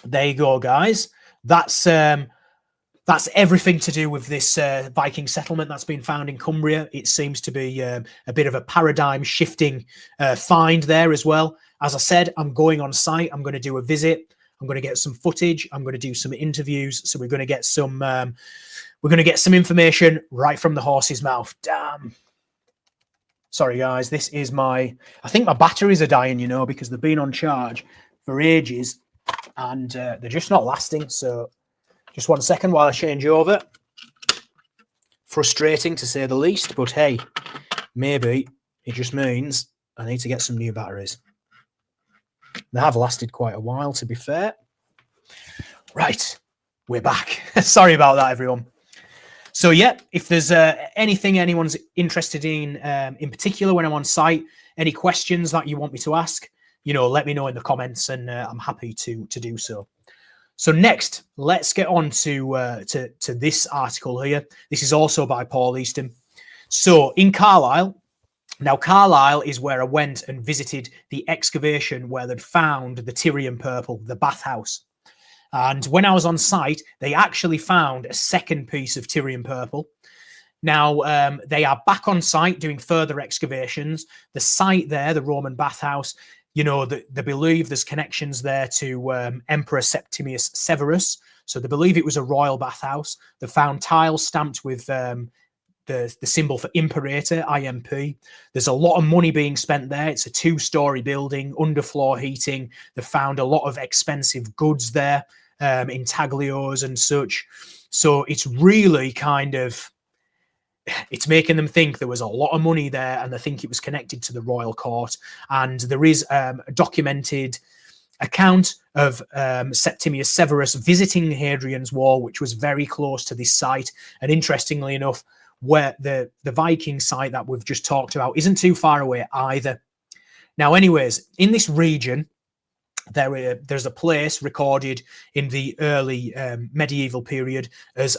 there you go, guys. That's everything to do with this Viking settlement that's been found in Cumbria. It seems to be a bit of a paradigm shifting find there as well. As I said, I'm going on site. I'm going to do a visit. I'm going to get some footage. I'm going to do some interviews. So we're going to get some information right from the horse's mouth. Damn. Sorry, guys. This is I think my batteries are dying, you know, because they've been on charge for ages. And they're just not lasting. So Just 1 second while I change over. Frustrating to say the least, but hey, maybe it just means I need to get some new batteries. They have lasted quite a while, to be fair. Right, we're back. Sorry about that, everyone. So yeah, if there's anything anyone's interested in particular when I'm on site, any questions that you want me to ask, you know, let me know in the comments, and I'm happy to do so. So next, let's get on to this article here. This is also by Paul Easton. So in Carlisle, now Carlisle is where I went and visited the excavation where they'd found the Tyrian purple, the bathhouse. And when I was on site, they actually found a second piece of Tyrian purple. Now, they are back on site doing further excavations. The site there, the Roman bathhouse, you know, they believe there's connections there to Emperor Septimius Severus. So they believe it was a royal bathhouse. They found tiles stamped with the symbol for Imperator, IMP. There's a lot of money being spent there. It's a 2-story building, underfloor heating. They found a lot of expensive goods there, intaglios and such. So it's really kind of, it's making them think there was a lot of money there, and they think it was connected to the royal court. And there is a documented account of Septimius Severus visiting Hadrian's Wall, which was very close to this site. And interestingly enough, where the Viking site that we've just talked about isn't too far away either. Now, anyways, in this region, there's a place recorded in the early medieval period as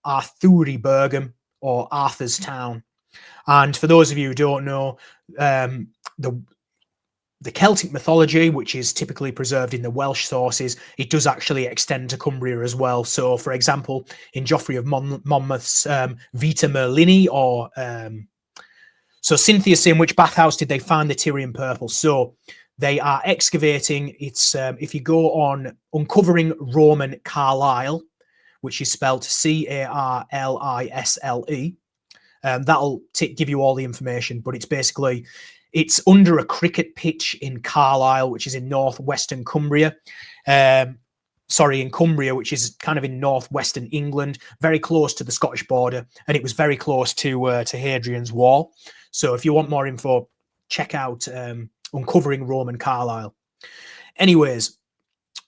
Arthuribergum, or Arthur's Town. And for those of you who don't know, the Celtic mythology, which is typically preserved in the Welsh sources, it does actually extend to Cumbria as well. So, for example, in Geoffrey of Monmouth's Vita Merlini, or so Cynthia's in which bathhouse did they find the Tyrian purple? So they are excavating. It's if you go on Uncovering Roman Carlisle, which is spelled Carlisle, that'll give you all the information. But it's basically, it's under a cricket pitch in Carlisle, which is in northwestern Cumbria. In Cumbria, which is kind of in northwestern England, very close to the Scottish border, and it was very close to Hadrian's Wall. So if you want more info, check out Uncovering Roman Carlisle. Anyways,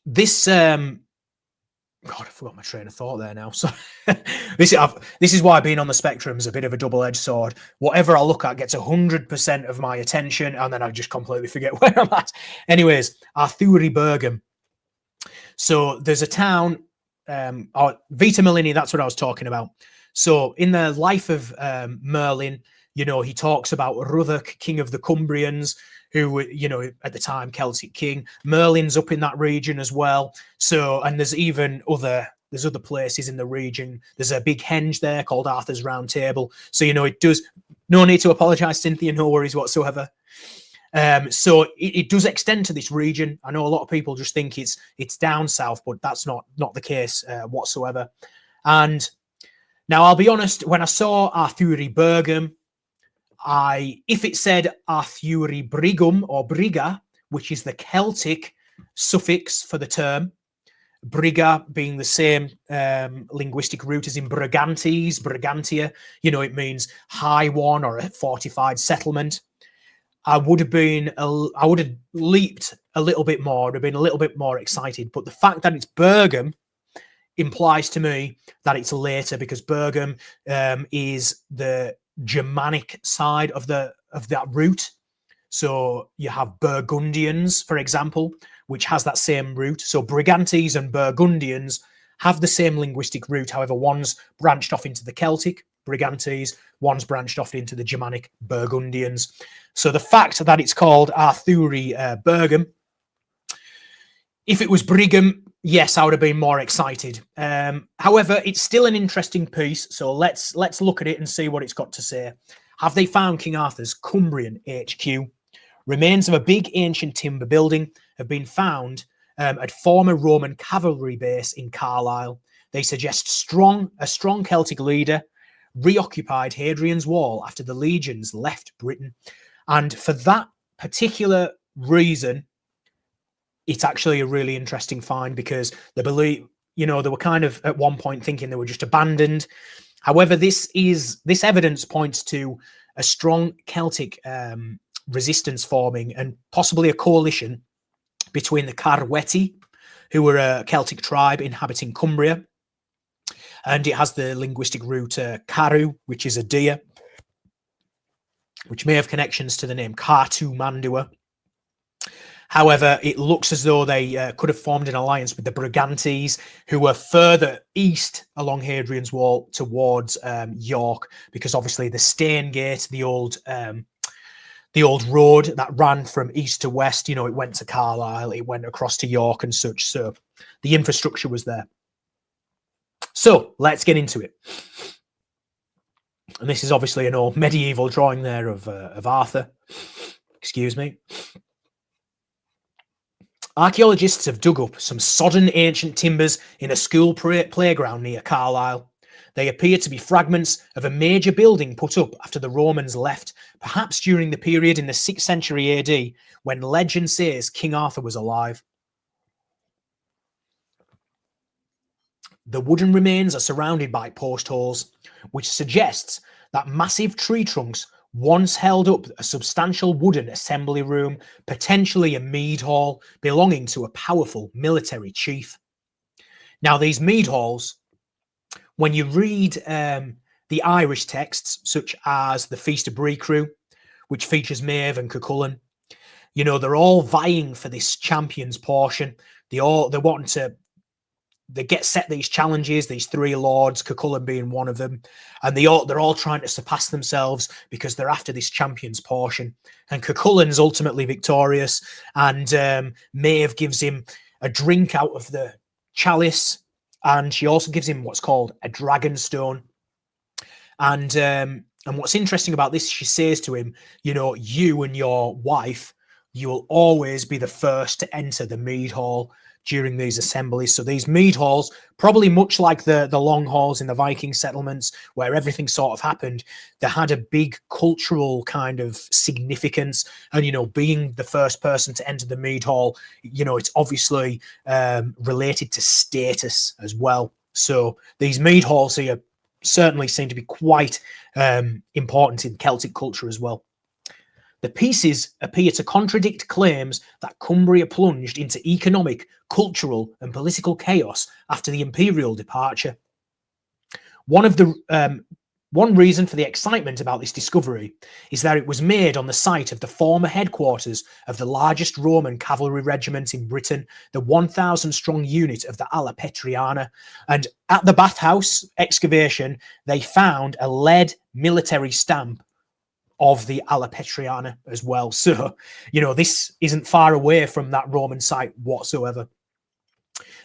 this God, I forgot my train of thought there now. So this is why being on the spectrum is a bit of a double-edged sword. Whatever I look at gets 100% of my attention, and then I just completely forget where I'm at. Anyways, Arthuribergum. So there's a town, Vita Merlini, that's what I was talking about. So in the life of Merlin, you know, he talks about Ruddock, king of the Cumbrians, who were, you know, at the time Celtic king. Merlin's up in that region as well. So, and there's even other places in the region. There's a big henge there called Arthur's Round Table. So, you know, it does, no need to apologize, Cynthia, no worries whatsoever. So it does extend to this region. I know a lot of people just think it's down south, but that's not the case whatsoever. And now I'll be honest, when I saw Arthuribergum, if it said Arthuribrigum or Briga, which is the Celtic suffix for the term, Briga being the same linguistic root as in Brigantes, Brigantia, you know, it means high one or a fortified settlement. I would have leaped a little bit more, would have been a little bit more excited. But the fact that it's Bergum implies to me that it's later, because Bergum is the Germanic side of that root. So you have Burgundians, for example, which has that same root. So Brigantes and Burgundians have the same linguistic root. However, one's branched off into the Celtic, Brigantes, one's branched off into the Germanic, Burgundians. So the fact that it's called Arthuribergum, if it was Brigham, yes, I would have been more excited. However, it's still an interesting piece. So let's look at it and see what it's got to say. Have they found King Arthur's Cumbrian HQ? Remains of a big ancient timber building have been found at former Roman cavalry base in Carlisle. They suggest a strong Celtic leader reoccupied Hadrian's Wall after the legions left Britain. And for that particular reason, it's actually a really interesting find, because they believe, you know, they were kind of at one point thinking they were just abandoned. However, this evidence points to a strong Celtic resistance forming, and possibly a coalition between the Carweti, who were a Celtic tribe inhabiting Cumbria, and it has the linguistic root Caru, which is a deer, which may have connections to the name Cartu Mandua. However, it looks as though they could have formed an alliance with the Brigantes, who were further east along Hadrian's Wall towards York, because obviously the Stane Gate, the old road that ran from east to west, you know, it went to Carlisle, it went across to York and such. So the infrastructure was there. So let's get into it. And this is obviously an old medieval drawing there of Arthur. Excuse me. Archaeologists have dug up some sodden ancient timbers in a school playground near Carlisle. They appear to be fragments of a major building put up after the Romans left, perhaps during the period in the 6th century AD when legend says King Arthur was alive. The wooden remains are surrounded by post holes, which suggests that massive tree trunks once held up a substantial wooden assembly room, potentially a mead hall belonging to a powerful military chief. Now, these mead halls, when you read the Irish texts, such as the Feast of Brecrew, which features Maeve and Cuchulainn, you know, they're all vying for this champion's portion. They want to. They get set these challenges, these three lords, Cuchulainn being one of them, and they're all trying to surpass themselves because they're after this champion's portion. And Cuchulainn's ultimately victorious, and Maeve gives him a drink out of the chalice, and she also gives him what's called a dragon stone. And what's interesting about this, she says to him, you know, you and your wife, you will always be the first to enter the mead hall during these assemblies. So these mead halls, probably much like the long halls in the Viking settlements where everything sort of happened, they had a big cultural kind of significance. And, you know, being the first person to enter the mead hall, you know, it's obviously related to status as well. So these mead halls here certainly seem to be quite important in Celtic culture as well. The pieces appear to contradict claims that Cumbria plunged into economic, cultural, and political chaos after the imperial departure. One reason for the excitement about this discovery is that it was made on the site of the former headquarters of the largest Roman cavalry regiment in Britain, the 1,000-strong unit of the Alla Petriana. And at the bathhouse excavation, they found a lead military stamp of the Alla Petriana as well. So, you know, this isn't far away from that Roman site whatsoever.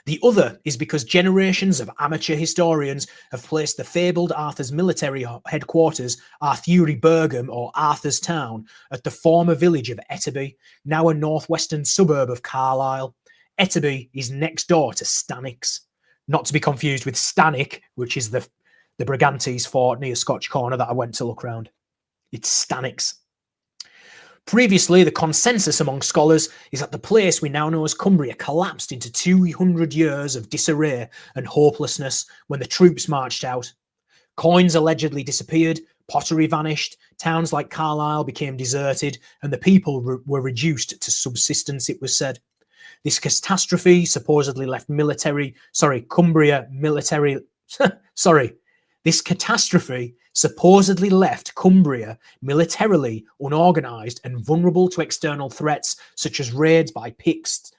The other is because generations of amateur historians have placed the fabled Arthur's military headquarters, Arthuri Burgum, or Arthur's Town, at the former village of Etterby, now a northwestern suburb of Carlisle. Etterby is next door to Stanwix, not to be confused with Stanwick, which is the Brigantes fort near Scotch Corner that I went to look around. It's Stanwix. Previously, the consensus among scholars is that the place we now know as Cumbria collapsed into 200 years of disarray and hopelessness when the troops marched out. Coins allegedly disappeared, pottery vanished, towns like Carlisle became deserted, and the people were reduced to subsistence, it was said. This catastrophe supposedly left Cumbria militarily unorganised and vulnerable to external threats such as raids by Picts,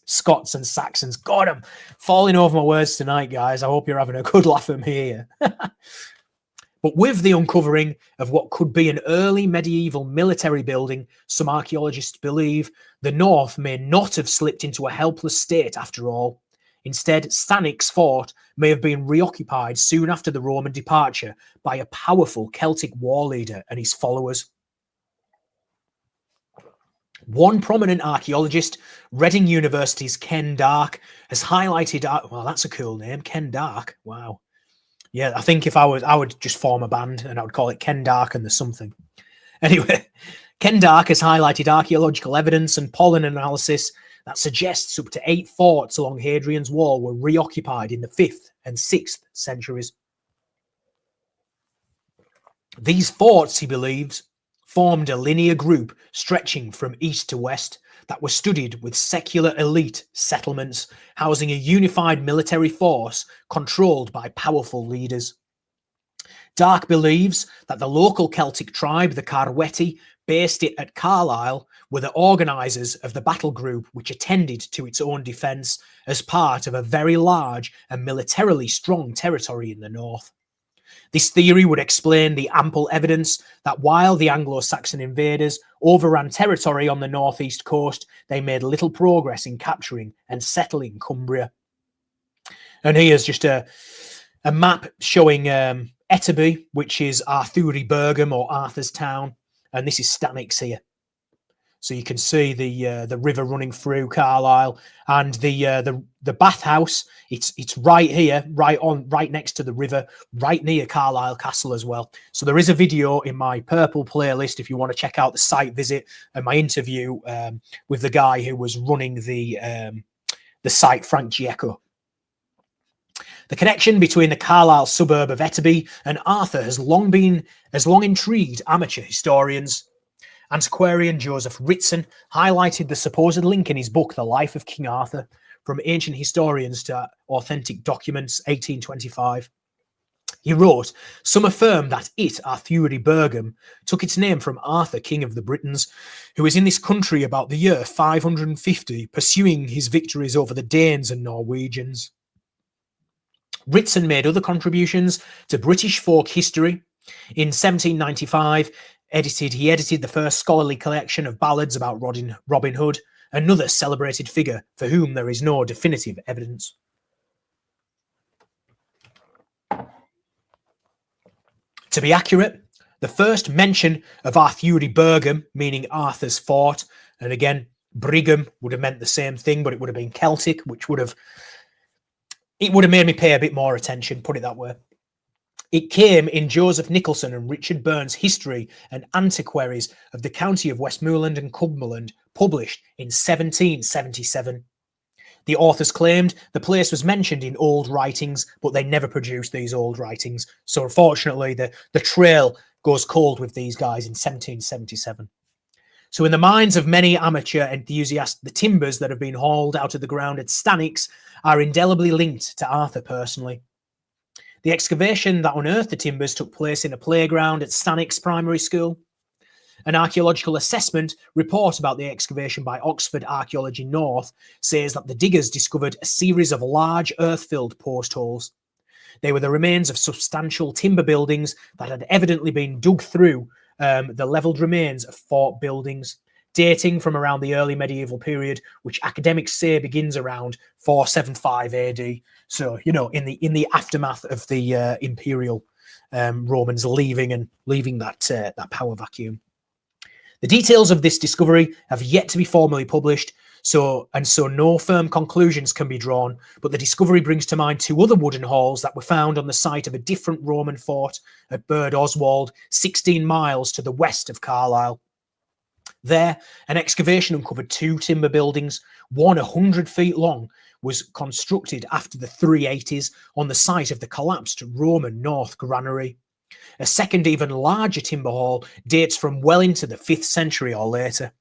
Scots and Saxons. God, I'm falling over my words tonight, guys. I hope you're having a good laugh at me here. But with the uncovering of what could be an early medieval military building, some archaeologists believe the north may not have slipped into a helpless state after all. Instead, Stanwix fort may have been reoccupied soon after the Roman departure by a powerful Celtic war leader and his followers. One prominent archaeologist, Reading University's Ken Dark, has highlighted... Well, that's a cool name, Ken Dark. Wow. Yeah, I think if I would just form a band and I would call it Ken Dark and the something. Anyway, Ken Dark has highlighted archaeological evidence and pollen analysis that suggests up to 8 forts along Hadrian's Wall were reoccupied in the 5th and 6th centuries. These forts, he believes, formed a linear group stretching from east to west that was studied with secular elite settlements, housing a unified military force controlled by powerful leaders. Dark believes that the local Celtic tribe, the Carwetti, based it at Carlisle, were the organisers of the battle group which attended to its own defence as part of a very large and militarily strong territory in the north. This theory would explain the ample evidence that while the Anglo-Saxon invaders overran territory on the northeast coast, they made little progress in capturing and settling Cumbria. And here's just a map showing Etterby, which is Arthuri Bergum or Arthur's town, and this is Stanix here. So you can see the river running through Carlisle, and the bathhouse. It's right here, right next to the river, right near Carlisle Castle as well. So there is a video in my purple playlist if you want to check out the site visit and my interview with the guy who was running the site, Frank Giecco. The connection between the Carlisle suburb of Etterby and Arthur has long intrigued amateur historians. Antiquarian Joseph Ritson highlighted the supposed link in his book, The Life of King Arthur, from ancient historians to authentic documents, 1825. He wrote, "Some affirm that it, Arthuri Bergum, took its name from Arthur, King of the Britons, who was in this country about the year 550, pursuing his victories over the Danes and Norwegians." Ritson made other contributions to British folk history. In 1795, he edited the first scholarly collection of ballads about Robin Hood, another celebrated figure for whom there is no definitive evidence. To be accurate, the first mention of Arthuri Bergum, meaning Arthur's fort, and again, Brigham would have meant the same thing, but it would have been Celtic, which would have made me pay a bit more attention, put it that way. It came in Joseph Nicholson and Richard Burns' History and Antiquaries of the County of Westmoreland and Cumberland, published in 1777. The authors claimed the place was mentioned in old writings, but they never produced these old writings. So unfortunately, the trail goes cold with these guys in 1777. So in the minds of many amateur enthusiasts, the timbers that have been hauled out of the ground at Stanix are indelibly linked to Arthur personally. The excavation that unearthed the timbers took place in a playground at Stanix Primary School. An archaeological assessment report about the excavation by Oxford Archaeology North says that the diggers discovered a series of large earth-filled post holes. They were the remains of substantial timber buildings that had evidently been dug through the levelled remains of fort buildings, dating from around the early medieval period, which academics say begins around 475 AD. So, you know, in the aftermath of the imperial Romans leaving that power vacuum. The details of this discovery have yet to be formally published, so no firm conclusions can be drawn, but the discovery brings to mind 2 other wooden halls that were found on the site of a different Roman fort at Bird Oswald, 16 miles to the west of Carlisle. There, an excavation uncovered 2 timber buildings, one 100 feet long, was constructed after the 380s on the site of the collapsed Roman North Granary. A second, even larger timber hall dates from well into the 5th century or later.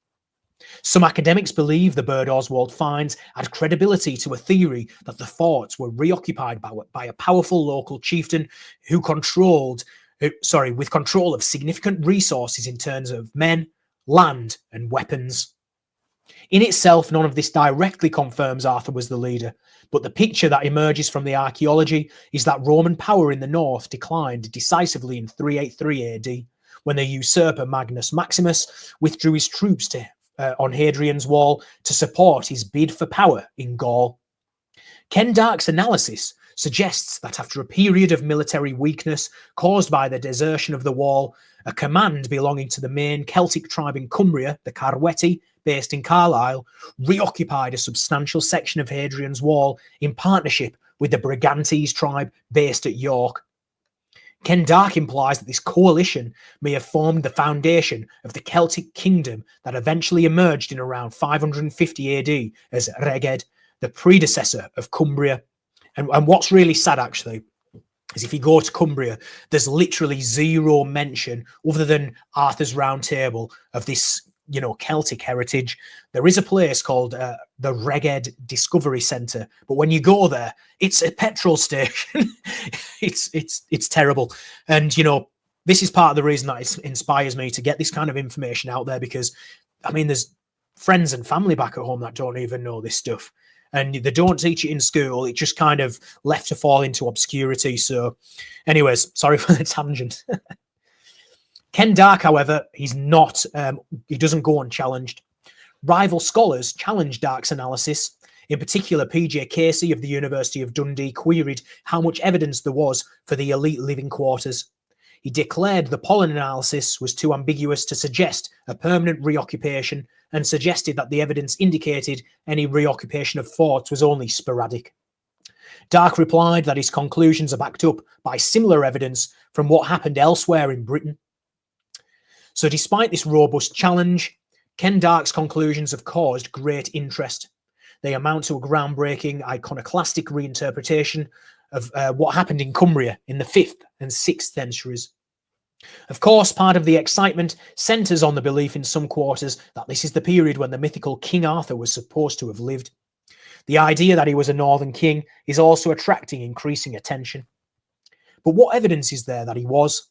Some academics believe the Bird Oswald finds add credibility to a theory that the forts were reoccupied by a powerful local chieftain with control of significant resources in terms of men, land, and weapons. In itself, none of this directly confirms Arthur was the leader, but the picture that emerges from the archaeology is that Roman power in the north declined decisively in 383 AD, when the usurper Magnus Maximus withdrew his troops on Hadrian's Wall to support his bid for power in Gaul. Ken Dark's analysis suggests that after a period of military weakness caused by the desertion of the wall, a command belonging to the main Celtic tribe in Cumbria, the Carwetti, based in Carlisle, reoccupied a substantial section of Hadrian's Wall in partnership with the Brigantes tribe based at York. Ken Dark implies that this coalition may have formed the foundation of the Celtic kingdom that eventually emerged in around 550 AD as Reged, the predecessor of Cumbria. And what's really sad, actually, is if you go to Cumbria, there's literally zero mention, other than Arthur's Round Table, of this, Celtic heritage. There is a place called the Reged Discovery Centre, but when you go there, it's a petrol station. it's terrible. And this is part of the reason that it inspires me to get this kind of information out there, because there's friends and family back at home that don't even know this stuff, and they don't teach it in school. It just kind of left to fall into obscurity. So anyways, sorry for the tangent. Ken Dark, however, he's not, he doesn't go unchallenged. Rival scholars challenged Dark's analysis. In particular, PJ Casey of the University of Dundee queried how much evidence there was for the elite living quarters. He declared the pollen analysis was too ambiguous to suggest a permanent reoccupation, and suggested that the evidence indicated any reoccupation of forts was only sporadic. Dark replied that his conclusions are backed up by similar evidence from what happened elsewhere in Britain. So despite this robust challenge, Ken Dark's conclusions have caused great interest. They amount to a groundbreaking, iconoclastic reinterpretation of what happened in Cumbria in the 5th and 6th centuries. Of course, part of the excitement centres on the belief in some quarters that this is the period when the mythical King Arthur was supposed to have lived. The idea that he was a northern king is also attracting increasing attention. But what evidence is there that he was?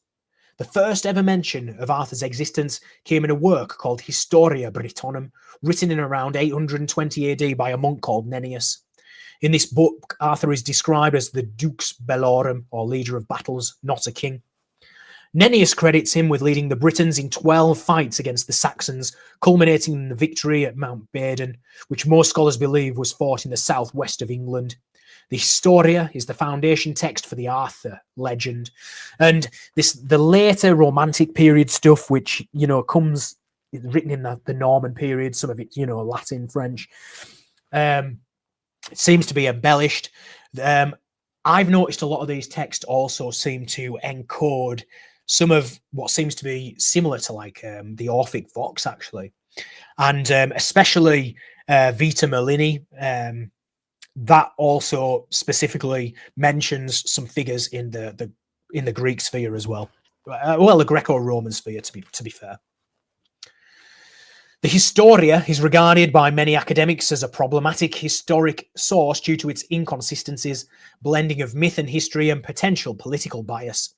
The first ever mention of Arthur's existence came in a work called Historia Britonum, written in around 820 AD by a monk called Nennius. In this book, Arthur is described as the Dux Bellorum, or leader of battles, not a king. Nennius credits him with leading the Britons in 12 fights against the Saxons, culminating in the victory at Mount Baden, which most scholars believe was fought in the southwest of England. The Historia is the foundation text for the Arthur legend. And the later Romantic period stuff, which, comes written in the Norman period, some of it, Latin, French, seems to be embellished. I've noticed a lot of these texts also seem to encode some of what seems to be similar to the Orphic Vox, actually. And especially Vita Merlini, that also specifically mentions some figures in the Greek sphere as well. The Greco-Roman sphere, to be fair. The Historia is regarded by many academics as a problematic historic source due to its inconsistencies, blending of myth and history, and potential political bias.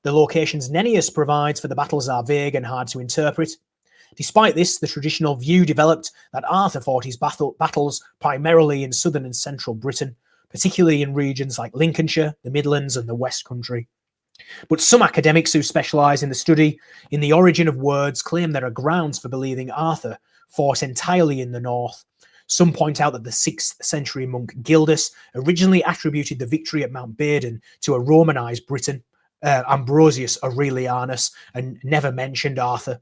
The locations Nennius provides for the battles are vague and hard to interpret. Despite this, the traditional view developed that Arthur fought his battles primarily in southern and central Britain, particularly in regions like Lincolnshire, the Midlands, and the West Country. But some academics who specialise in the study in the origin of words claim there are grounds for believing Arthur fought entirely in the north. Some point out that the 6th century monk Gildas originally attributed the victory at Mount Baden to a Romanised Briton, Ambrosius Aurelianus, and never mentioned Arthur.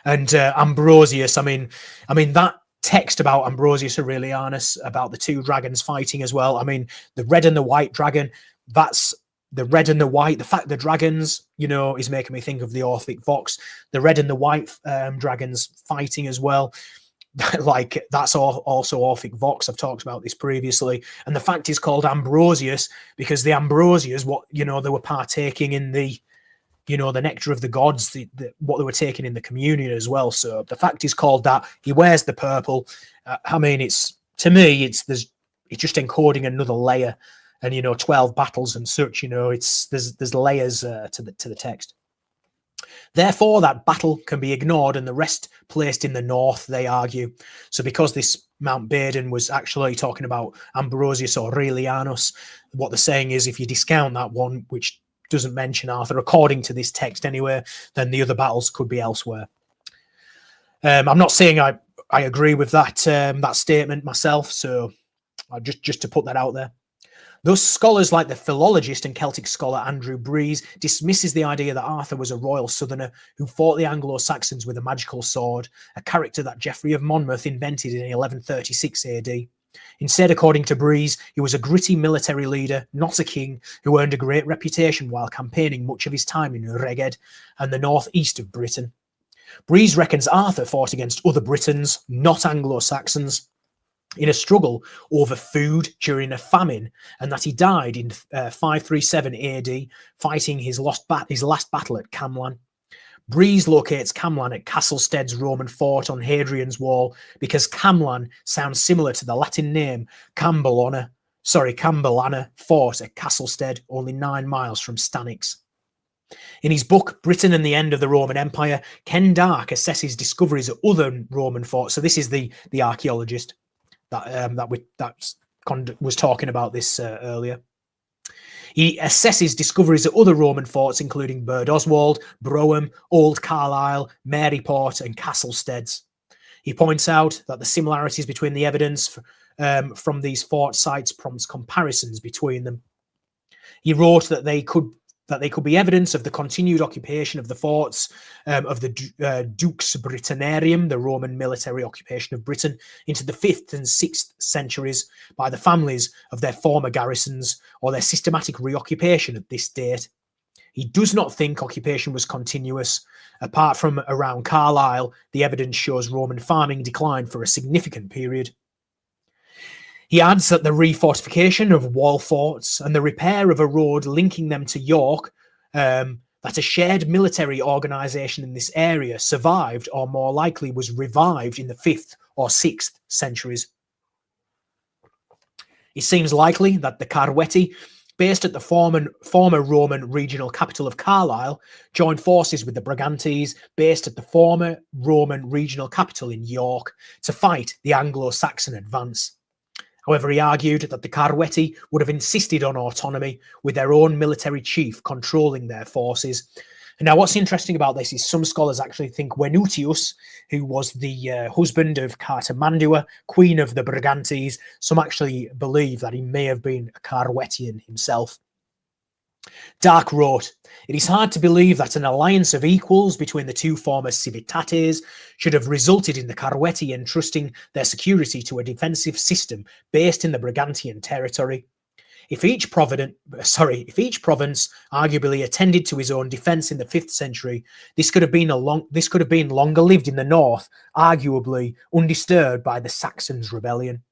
And Ambrosius, that text about Ambrosius Aurelianus, about the two dragons fighting as well. The red and the white dragon, that's the red and the white. The fact the dragons, is making me think of the Orphic Vox. The red and the white dragons fighting as well. That's also Orphic Vox. I've talked about this previously. And the fact is called Ambrosius because the Ambrosias, they were partaking in the nectar of the gods, what they were taking in the communion as well. So the fact is called that. He wears the purple. It's just encoding another layer, and 12 battles and such. There's layers to the text. Therefore, that battle can be ignored and the rest placed in the north, they argue. So because this Mount Baden was actually talking about Ambrosius Aurelianus, what they're saying is if you discount that one, which doesn't mention Arthur, according to this text anyway, then the other battles could be elsewhere. I'm not saying I agree with that statement myself, so just to put that out there. Thus, scholars like the philologist and Celtic scholar Andrew Breeze dismisses the idea that Arthur was a royal southerner who fought the Anglo-Saxons with a magical sword, a character that Geoffrey of Monmouth invented in 1136 AD. Instead, according to Breeze, he was a gritty military leader, not a king, who earned a great reputation while campaigning much of his time in Reged and the northeast of Britain. Breeze reckons Arthur fought against other Britons, not Anglo-Saxons, in a struggle over food during a famine, and that he died in 537 AD fighting his last battle at Camlan. Breeze locates Camlan at Castlestead's Roman fort on Hadrian's Wall because Camlan sounds similar to the Latin name Campbellana Fort at Castlestead, only 9 miles from Stanix. In his book, Britain and the End of the Roman Empire, Ken Dark assesses discoveries at other Roman forts. So this is the archaeologist that was talking about this earlier. He assesses discoveries at other Roman forts, including Burd Oswald, Brougham, Old Carlisle, Maryport, and Castlesteads. He points out that the similarities between the evidence from these fort sites prompts comparisons between them. He wrote that they could be evidence of the continued occupation of the forts of the Dux Britanniarum, the Roman military occupation of Britain, into the 5th and 6th centuries by the families of their former garrisons, or their systematic reoccupation at this date. He does not think occupation was continuous. Apart from around Carlisle, the evidence shows Roman farming declined for a significant period. He adds that the refortification of wall forts and the repair of a road linking them to York, that a shared military organisation in this area survived, or more likely was revived, in the 5th or 6th centuries. It seems likely that the Carvetti, based at the former Roman regional capital of Carlisle, joined forces with the Brigantes, based at the former Roman regional capital in York, to fight the Anglo-Saxon advance. However, he argued that the Carvetti would have insisted on autonomy, with their own military chief controlling their forces. And now, what's interesting about this is some scholars actually think Venutius, who was the husband of Cartimandua, queen of the Brigantes, some actually believe that he may have been a Carvettian himself. Dark wrote, "It is hard to believe that an alliance of equals between the two former civitates should have resulted in the Carvetti entrusting their security to a defensive system based in the Brigantian territory. If each province arguably attended to his own defence in the 5th century, this could have been longer lived in the north, arguably undisturbed by the Saxons' rebellion."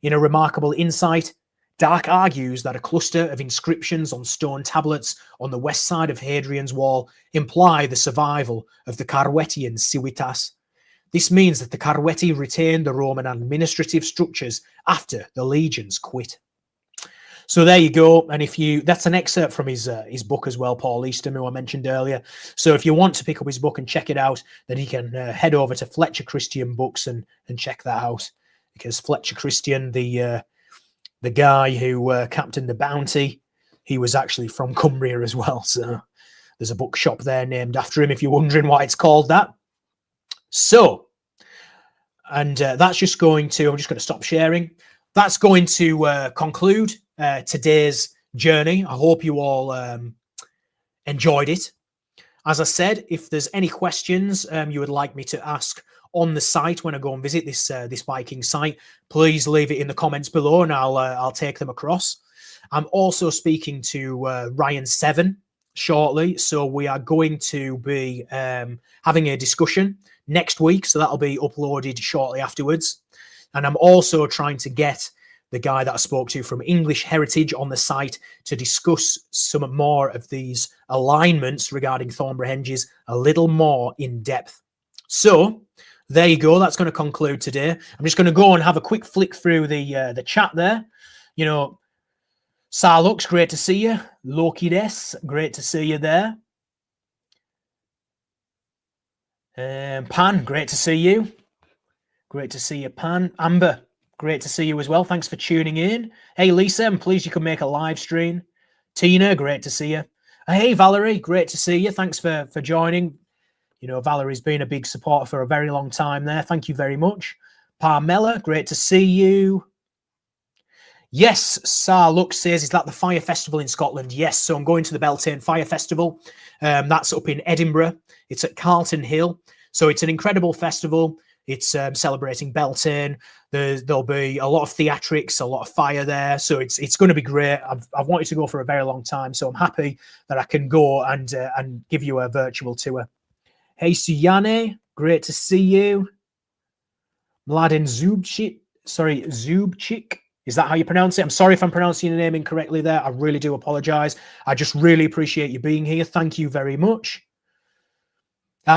In a remarkable insight, Dark argues that a cluster of inscriptions on stone tablets on the west side of Hadrian's Wall imply the survival of the Carvettian civitas. This means that the Carvetti retained the Roman administrative structures after the legions quit. So there you go. And that's an excerpt from his book as well, Paul Easton, who I mentioned earlier. So if you want to pick up his book and check it out, then you can head over to Fletcher Christian Books and check that out. Because Fletcher Christian, the guy who captained the Bounty, he was actually from Cumbria as well. So there's a bookshop there named after him, if you're wondering why it's called that. So, and that's just going to, I'm just going to stop sharing. That's going to conclude today's journey. I hope you all enjoyed it. As I said, if there's any questions you would like me to ask on the site when I go and visit this Viking site, please leave it in the comments below, and I'll take them across. I'm also speaking to Ryan Seven shortly, so we are going to be having a discussion next week, so that'll be uploaded shortly afterwards. And I'm also trying to get the guy that I spoke to from English Heritage on the site to discuss some more of these alignments regarding Thornbury Henges a little more in depth. So there you go. That's going to conclude today. I'm just going to go and have a quick flick through the chat there. You know, Sarlux, great to see you. Lokides, great to see you there. Pan, great to see you. Great to see you, Pan. Amber, great to see you as well. Thanks for tuning in. Hey, Lisa, I'm pleased you could make a live stream. Tina, great to see you. Hey, Valerie, great to see you. Thanks for joining. You know, Valerie's been a big supporter for a very long time there. Thank you very much. Parmella, great to see you. Yes, Sarlux says, is that the Fire Festival in Scotland? Yes, so I'm going to the Beltane Fire Festival. That's up in Edinburgh. It's at Carlton Hill. So it's an incredible festival. It's celebrating Beltane. There'll be a lot of theatrics, a lot of fire there. So it's going to be great. I've wanted to go for a very long time. So I'm happy that I can go and give you a virtual tour. Hey, Suyane, great to see you. Mladen Zubchik. Sorry, Zubchik. Is that how you pronounce it? I'm sorry if I'm pronouncing your name incorrectly there. I really do apologize. I just really appreciate you being here. Thank you very much.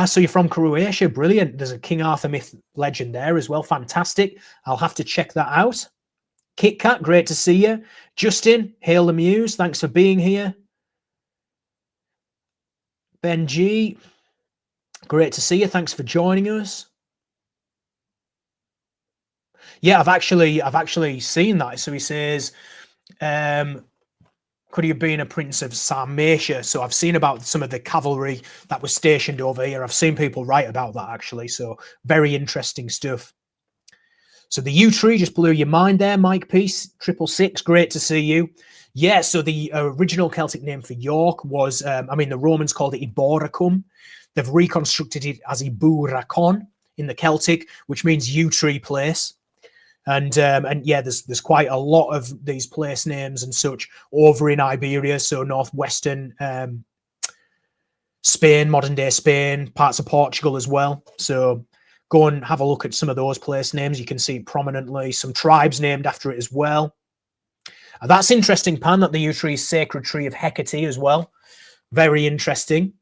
So you're from Croatia. Brilliant. There's a King Arthur myth legend there as well. Fantastic. I'll have to check that out. Kit Kat, great to see you. Justin, hail the muse. Thanks for being here. Ben G, great to see you. Thanks for joining us. Yeah, I've actually seen that. So he says, could he have been a prince of Sarmatia? So I've seen about some of the cavalry that was stationed over here. I've seen people write about that actually. So very interesting stuff. So the yew tree just blew your mind there, Mike Peace, 666. Great to see you. Yeah, so the original Celtic name for York was, the Romans called it Iboracum. They've reconstructed it as Iburacon in the Celtic, which means yew tree place. And yeah, there's quite a lot of these place names and such over in Iberia, so northwestern Spain, modern day Spain, parts of Portugal as well. So go and have a look at some of those place names. You can see prominently some tribes named after it as well. That's interesting, Pan, that the yew tree is sacred tree of Hecate as well. Very interesting.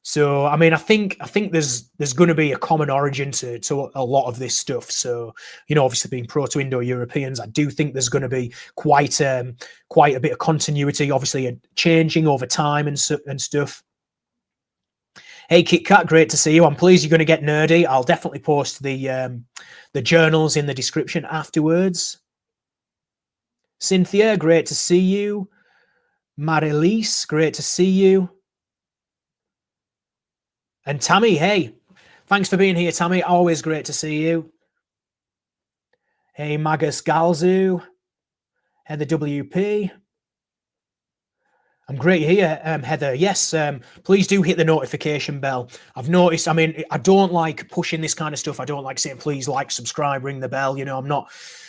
So, I mean, I think there's going to be a common origin to a lot of this stuff. So, you know, obviously being Proto-Indo-Europeans, I do think there's going to be quite a bit of continuity, obviously changing over time and stuff. Hey, Kit Kat, great to see you. I'm pleased you're going to get nerdy. I'll definitely post the journals in the description afterwards. Cynthia, great to see you. Marilise, great to see you. And Tammy, hey, thanks for being here, Tammy. Always great to see you. Hey, Magus Galzu, Heather WP. I'm great here, Heather. Yes, please do hit the notification bell. I've noticed, I mean, I don't like pushing this kind of stuff. I don't like saying, please like, subscribe, ring the bell. You know,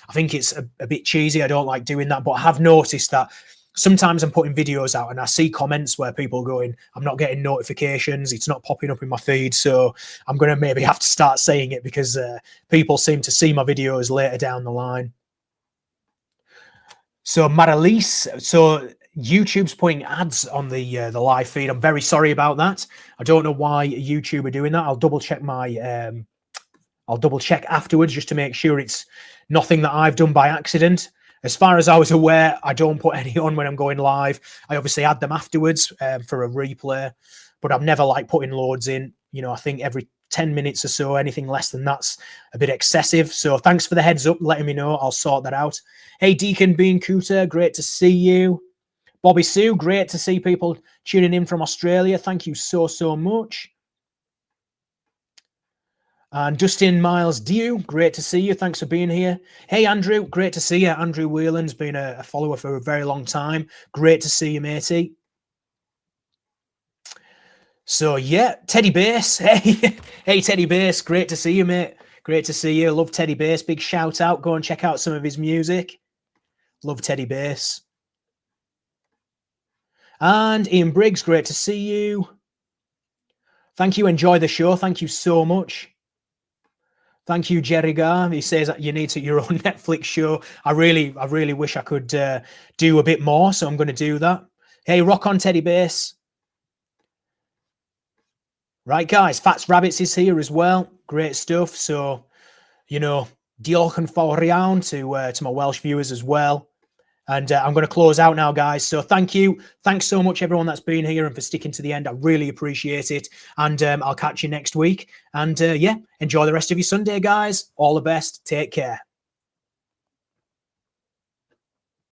I think it's a bit cheesy. I don't like doing that, but I have noticed that sometimes I'm putting videos out and I see comments where people are going, I'm not getting notifications. It's not popping up in my feed. So I'm going to maybe have to start saying it because people seem to see my videos later down the line. So Marilise, so YouTube's putting ads on the live feed. I'm very sorry about that. I don't know why YouTube are doing that. I'll double check I'll double check afterwards just to make sure it's nothing that I've done by accident. As far as I was aware, I don't put any on when I'm going live. I obviously add them afterwards for a replay, but I've never like putting loads in. You know, I think every 10 minutes or so, anything less than that's a bit excessive. So thanks for the heads up, letting me know. I'll sort that out. Hey, Deacon Bean Cooter, great to see you. Bobby Sue, great to see people tuning in from Australia. Thank you so, so much. And Justin Miles Dew, great to see you. Thanks for being here. Hey, Andrew, great to see you. Andrew Whelan's been a follower for a very long time. Great to see you, matey. So, yeah, Teddy Bass. Hey, hey, Teddy Bass, great to see you, mate. Great to see you. Love Teddy Bass. Big shout out. Go and check out some of his music. Love Teddy Bass. And Ian Briggs, great to see you. Thank you. Enjoy the show. Thank you so much. Thank you, Jerry Gar. He says that you need your own Netflix show. I really wish I could do a bit more, so I'm going to do that. Hey, rock on, Teddy Bass. Right, guys, Fats Rabbits is here as well. Great stuff. So, you know, diolch yn fawr iawn to my Welsh viewers as well. And I'm going to close out now, guys. So thank you. Thanks so much, everyone that's been here and for sticking to the end. I really appreciate it. And I'll catch you next week. And yeah, enjoy the rest of your Sunday, guys. All the best. Take care.